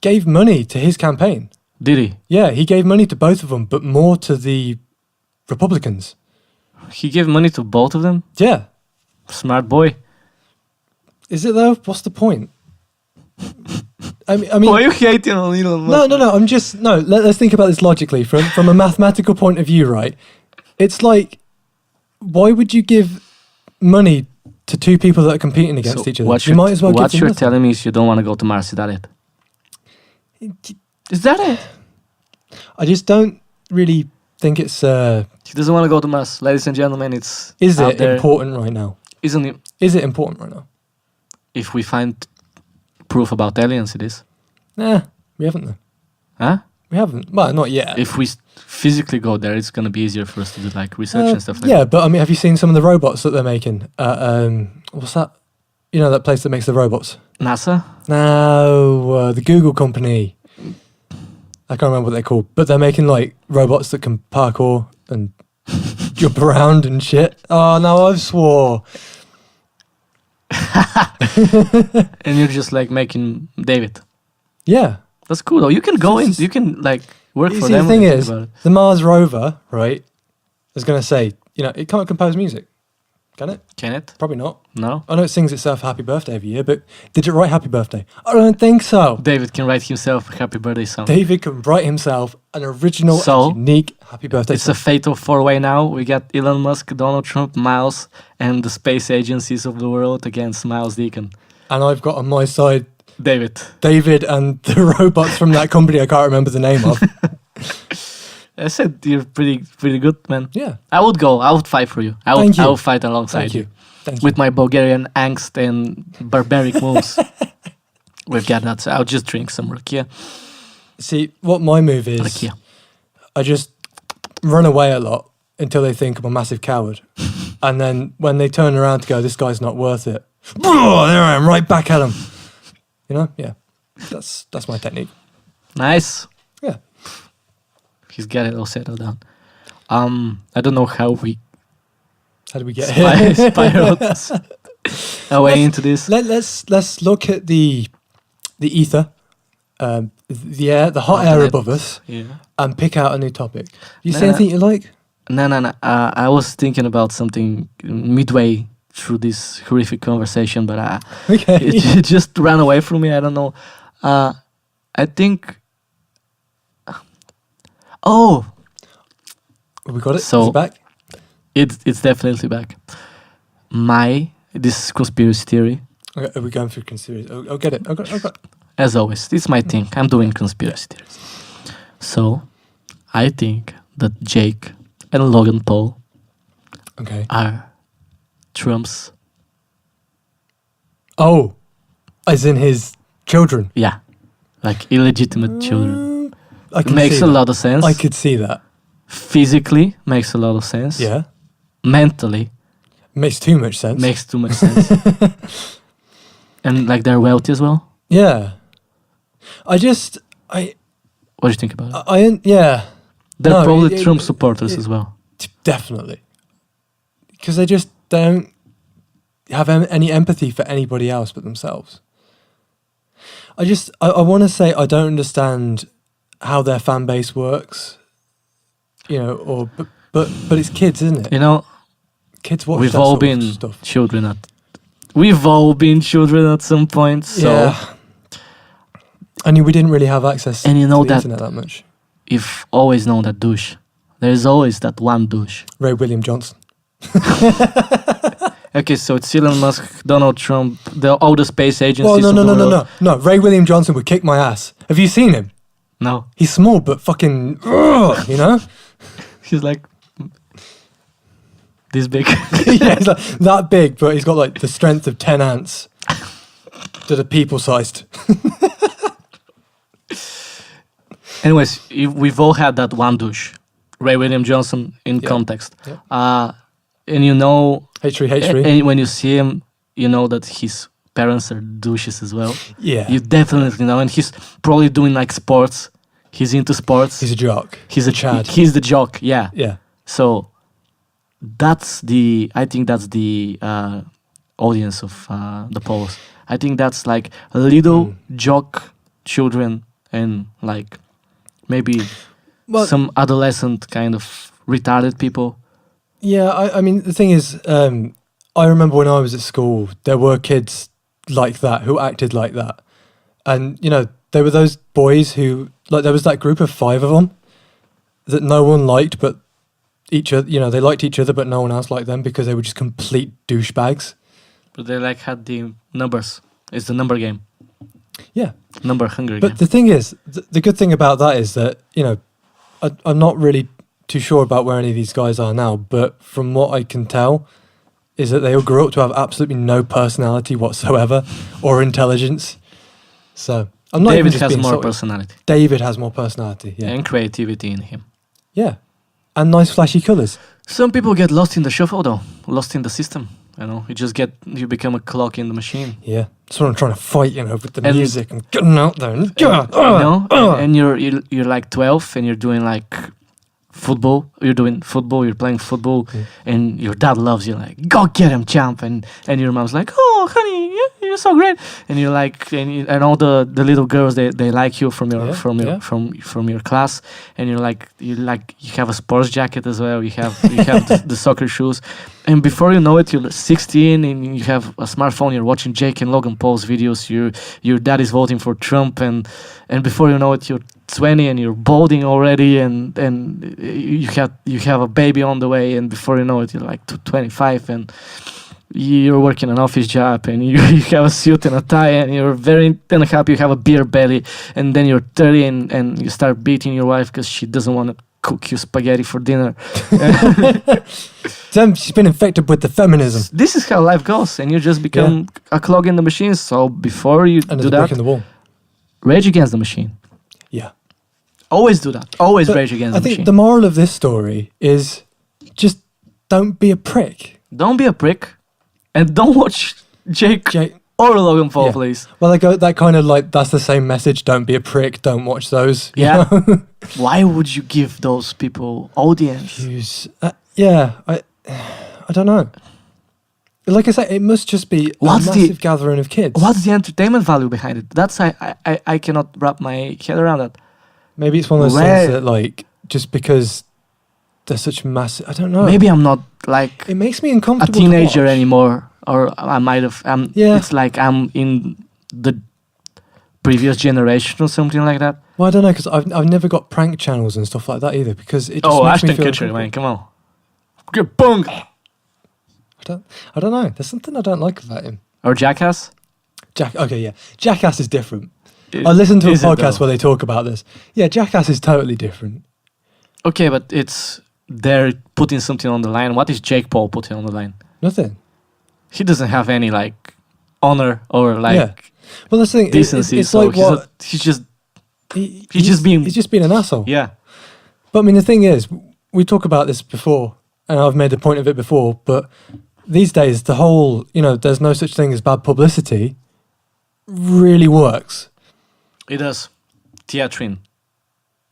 gave money to his campaign. Did he? Yeah, he gave money to both of them, but more to the Republicans. He gave money to both of them? Yeah. Smart boy. Is it though? What's the point? I mean, why are you hating on Elon Musk? No. Let's think about this logically from a mathematical point of view, right? It's like, why would you give money to two people that are competing against each other? What you might as well. What you're telling me is you don't want to go to Mars. Is that it? Is that it? I just don't really think it's. He doesn't want to go to Mars, ladies and gentlemen. It's is out it there. important right now? Isn't it? Is it important right now? If we find proof about aliens, it is. Nah, we haven't though. Huh? We haven't. Well, not yet. If we physically go there, it's gonna be easier for us to do like research and stuff like yeah, that. but I mean, have you seen some of the robots that they're making? What's that? You know that place that makes the robots? NASA? No, the Google company. I can't remember what they're called, but they're making like robots that can parkour and jump around and shit. Oh no, I've swore. And you're just like making David. Yeah, That's cool though. You can go in. You can like work You for see, them. the thing when you is, think about it. the Mars rover, right, is going to say, it can't compose music. Can it? Can it? Probably not. No. I know it sings itself happy birthday every year, but did it write happy birthday? I don't think so. David can write himself a happy birthday song. David can write himself an original So, and unique happy birthday It's song. a fatal four-way now. We got Elon Musk, Donald Trump, Myles, and the space agencies of the world against Myles Deacon. And I've got on my side David. David and the robots from that company I can't remember the name of. I said you're pretty good, man. Yeah. I would go. I would fight for you. I Thank you. would fight alongside Thank you. Thank you. with my Bulgarian angst and barbaric moves. We've got that. So I'll just drink some rakia. See, what my move is, Rakia. I just run away a lot until they think I'm a massive coward. And then when they turn around to go, this guy's not worth it. Oh, there I am, right back at him. Yeah. That's my technique. Nice. Yeah. He's got it all settled down. I don't know how we How do we get here? spiraled our way into this. Let's look at the ether, the air, the hot air above us, Yeah. and pick out a new topic. You No, see anything you like? No. I was thinking about something midway through this horrific conversation, but Okay. it just ran away from me. I don't know. I think. Oh, We got it. So- Is it back? it's definitely back. This conspiracy theory, Okay, are we going through conspiracy? I'll get it. I got it. as always, it's my thing. I'm doing conspiracy theories. So, I think that Jake and Logan Paul Okay. are Trump's. Oh, as in his children. Yeah, like illegitimate children. I can Makes see a that. lot of sense. I could see that. Physically makes a lot of sense. Yeah. Mentally Makes too much sense. makes too much sense. And like they're wealthy as well. Yeah. I What do you think about it? yeah, They're no, probably it- Trump supporters it- as well. definitely. Because they just don't have any empathy for anybody else but themselves. I want to say I don't understand how their fan base works, but it's kids, isn't it? You know, Kids watch we've that all sort of been stuff. We've all been children at some point. So Yeah. I knew we didn't really have access And you know to the that- internet that much. you've always known that douche. There's always that one douche. Ray William Johnson. Okay, so it's Elon Musk, Donald Trump, all the space agencies. Well, of the world. no. Ray William Johnson would kick my ass. Have you seen him? No, He's small, but fucking, you know? he's like this big. Yeah, he's like that big, but he's got like the strength of 10 ants that are people-sized. Anyways, we've all had that one douche, Ray William Johnson in Yeah. context. Yeah. And you know, H3. and when you see him, you know that his parents are douches as well. Yeah. You definitely know, and he's probably doing like sports. He's into sports. He's a jock. He's a Chad. He's the jock. Yeah. Yeah. So I think that's the audience of the polls. I think that's like a little jock children and like maybe Well, some adolescent kind of retarded people. yeah, I mean, the thing is, I remember when I was at school, there were kids like that who acted like that. And, there were those boys who, like, there was that group of 5 of them that no one liked, but each other, they liked each other, but no one else liked them because they were just complete douchebags. But they like had the numbers. It's the number game. Yeah. Number hungry But game. the thing is, the good thing about that is that, I'm not really too sure about where any of these guys are now, but from what I can tell, is that they all grew up to have absolutely no personality whatsoever or intelligence. So I'm not David even just has being more salty. personality David has more personality, yeah. and creativity in him. Yeah. And nice flashy colours. Some people get lost in the shuffle though, lost in the system. You become a clock in the machine. Yeah. That's what I'm trying to fight, with the And- music and getting out there. And, And you're like 12 and you're doing like football. You're doing football. You're playing football, and your dad loves you. Like, go get him, champ. And your mom's like, oh, honey, you're so great. And you're like, and all the little girls they like you from your from your class. And you have a sports jacket as well. You have the soccer shoes. And before you know it, you're 16 and you have a smartphone. You're watching Jake and Logan Paul's videos. Your dad is voting for Trump, and before you know it, you're 20 and you're balding already, and you have a baby on the way. And before you know it, you're like 25 and you're working an office job, and you have a suit and a tie, and you're very happy. You have a beer belly, and then you're 30 and you start beating your wife because she doesn't want to cook you spaghetti for dinner. She's been infected with the feminism. This is how life goes, and you just become a clog in the machine. So before you and do a that, brick in the wall. Rage against the machine. Yeah. Always do that. Always rage against the machine. I think the moral of this story is just don't be a prick. Don't be a prick, and don't watch Jake or Logan Paul, please. Well, that kind of like, that's the same message. Don't be a prick. Don't watch those. Yeah. Why would you give those people audience? I don't know. Like I say, it must just be a massive gathering of kids. What's the entertainment value behind it? That's I cannot wrap my head around that. Maybe it's one of those things that, like, just because they're such massive, I don't know. Maybe I'm not like it makes me uncomfortable. A teenager anymore, or I might have. It's like I'm in the previous generation or something like that. Well, I don't know, because I've never got prank channels and stuff like that either, because it just makes me feel Ashton Kutcher, man, come on, good bung. I don't know. There's something I don't like about him. Or Jackass. Jackass is different. I listened to a podcast where they talk about this. Yeah, Jackass is totally different. Okay, but they're putting something on the line. What is Jake Paul putting on the line? Nothing. He doesn't have any like honor or like. Yeah. Well, that's the thing. Decency. It's so like he's just being an asshole. Yeah. But I mean, the thing is, we talk about this before, and I've made a point of it before. But these days, the whole there's no such thing as bad publicity really works. It does. Teatrin.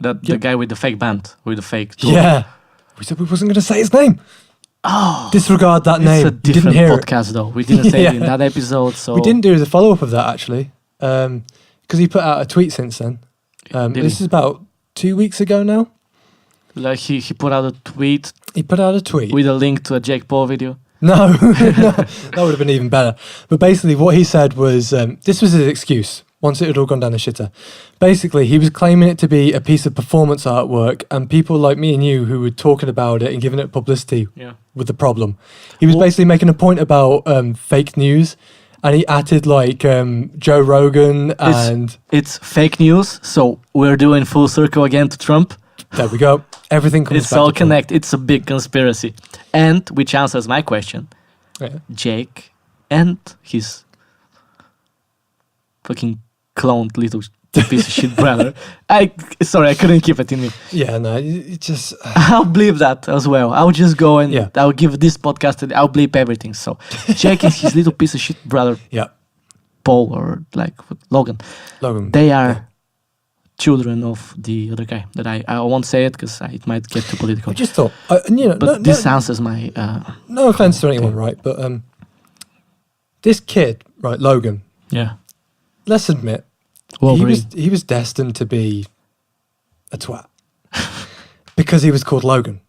The guy with the fake band, with the fake tour. Yeah. We said we wasn't going to say his name. Oh. Disregard that name. It's a different podcast, though. We didn't say it in that episode. So we didn't do the follow-up of that, actually. Because he put out a tweet since then. This is about 2 weeks ago now. Like he put out a tweet. He put out a tweet. With a link to a Jake Paul video. No, that would have been even better. But basically what he said was, this was his excuse. Once it had all gone down the shitter. Basically, he was claiming it to be a piece of performance artwork, and people like me and you who were talking about it and giving it publicity were the problem. He was basically making a point about fake news, and he added like Joe Rogan and... It's fake news, so we're doing full circle again to Trump. There we go. Everything comes back. It's all connected. It's a big conspiracy. And, which answers my question, Jake and his fucking cloned little piece of shit brother. Sorry, I couldn't keep it in me. Yeah, no, it just... I'll bleep that as well. I'll just go and I'll give this podcast, I'll bleep everything. So, Jake and his little piece of shit brother, Paul, or like Logan. They are children of the other guy. That I won't say it because it might get too political. I just thought, this answers my... no offense to anyone, right? But this kid, right, Logan. Yeah. Let's admit, he was destined to be a twat because he was called Logan.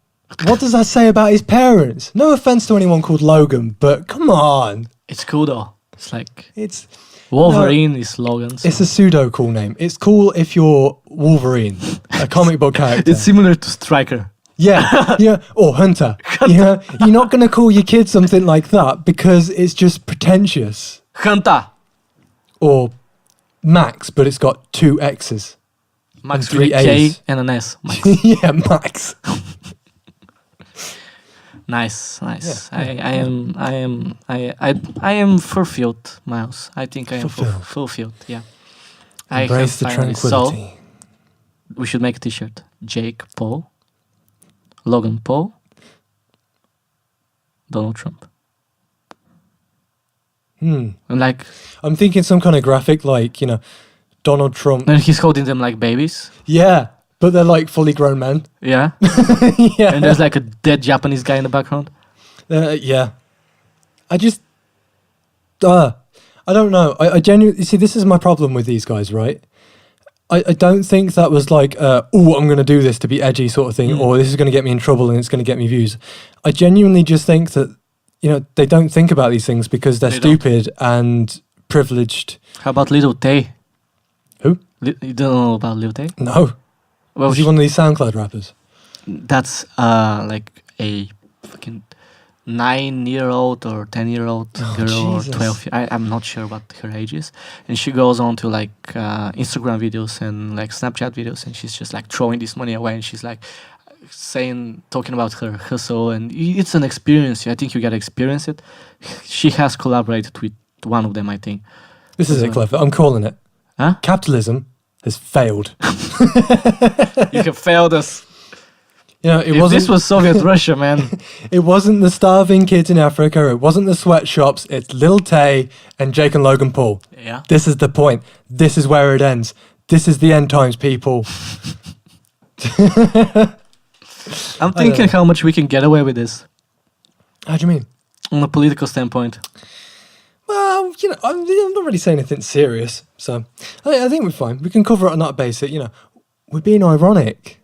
What does that say about his parents? No offense to anyone called Logan, but come on. It's cool though. It's like it's Wolverine is Logan. So. It's a pseudo cool name. It's cool if you're Wolverine, a comic book character. It's similar to Stryker. Yeah, or Hunter. Yeah, you're not going to call your kid something like that because it's just pretentious. Hunter. Or Max, but it's got 2 X's. Max with a K and an S. Max. Yeah, Max. Nice. Yeah. I am fulfilled, Myles. I think I am fulfilled. Yeah. Embrace the tranquility. So we should make a T-shirt. Jake Paul, Logan Paul, Donald Trump. And like, I'm thinking some kind of graphic, like Donald Trump, and he's holding them like babies. Yeah, but they're like fully grown men. Yeah. Yeah. And there's like a dead Japanese guy in the background. Yeah. I just, I don't know. I genuinely, see, this is my problem with these guys, right? I don't think that was like, oh, I'm going to do this to be edgy sort of thing, or this is going to get me in trouble and it's going to get me views. I genuinely just think that, you know, they don't think about these things because they're stupid and privileged. How about Little Tay? Who? You don't know about Little Tay? No. Well, is he one of these SoundCloud rappers? That's like a fucking 9-year-old or 10-year-old girl Jesus. or 12. I'm not sure what her age is, and she goes on to like Instagram videos and like Snapchat videos, and she's just like throwing this money away, and she's like talking about her hustle, and it's an experience. I think you gotta experience it. She has collaborated with one of them, I think. This is it, Kalofer. I'm calling it. Huh? Capitalism has failed. You have failed us. You know, This was Soviet Russia, man. It wasn't the starving kids in Africa. It wasn't the sweatshops. It's Lil Tay and Jake and Logan Paul. Yeah. This is the point. This is where it ends. This is the end times, people. I'm thinking how much we can get away with this. How do you mean? On a political standpoint. Well, you know, I'm not really saying anything serious. So I think we're fine. We can cover it on that basis. You know, we're being ironic.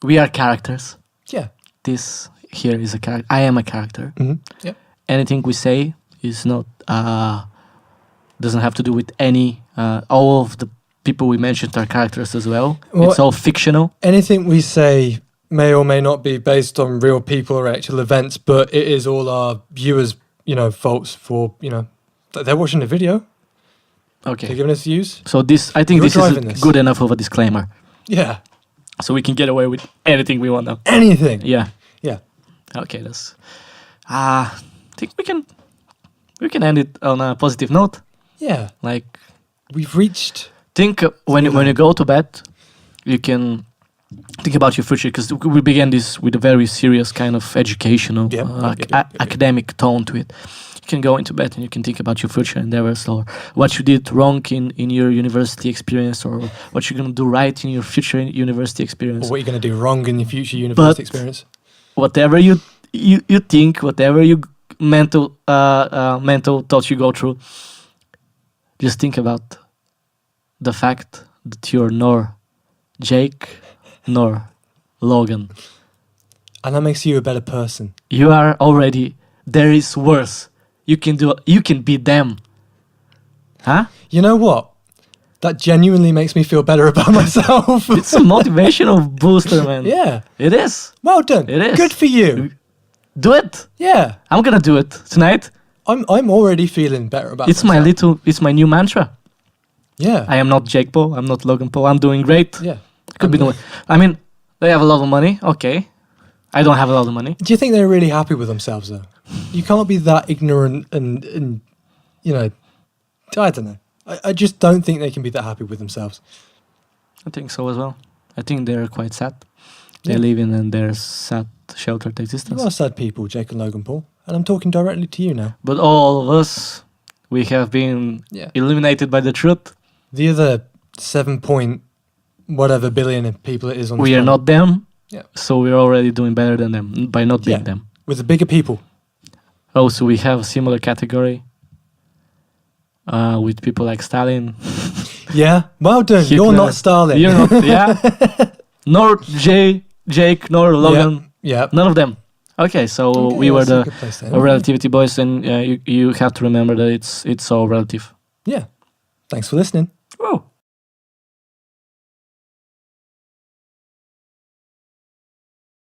We are characters. Yeah. This here is a character. I am a character. Mm-hmm. Yeah. Anything we say is not doesn't have to do with any. All of the people we mentioned are characters as well. It's all fictional. Anything we say may or may not be based on real people or actual events, but it is all our viewers, you know, faults for, you know, they're watching the video. Okay. They're giving us views. So I think this is this. good enough of a disclaimer. Yeah. So we can get away with anything we want now. Anything. Yeah. Yeah. Okay, that's. I think we can end it on a positive note. Yeah. Like we've reached. Think when you go to bed, you can think about your future, because we began this with a very serious kind of educational, academic tone to it. You can go into bed and you can think about your future endeavors, or what you did wrong in your university experience, or what you're going to do right in your future university experience. Or what you're going to do wrong in your future university experience. Whatever you think, whatever you mental thoughts you go through, just think about the fact that you're nor Jake nor Logan. And that makes you a better person. You are already, there is worse. You can be them. Huh? You know what? That genuinely makes me feel better about myself. It's a motivational booster, man. Yeah. It is. Well done. It is. Good for you. Do it. Yeah. I'm gonna do it tonight. I'm already feeling better about myself. It's my new mantra. Yeah. I am not Jake Paul. I'm not Logan Paul. I'm doing great. Yeah. Could be doing. I mean, they have a lot of money. Okay. I don't have a lot of money. Do you think they're really happy with themselves, though? You can't be that ignorant and you know, I don't know. I just don't think they can be that happy with themselves. I think so as well. I think they're quite sad. They live in their sad, sheltered existence. You are sad people, Jake and Logan Paul. And I'm talking directly to you now. But all of us, we have been illuminated by the truth. The other 7-point-whatever billion people it is on this We are planet. not them. Yeah. So we're already doing better than them by not being them. With the bigger people. Oh, so we have a similar category with people like Stalin. Yeah, well done. Hitler. You're not Stalin. You're not, yeah. Nor Jake, nor Logan. Yeah. None of them. Okay, so we were the Relativity Boiz, and you have to remember that it's all relative. Yeah. Thanks for listening. Whoa.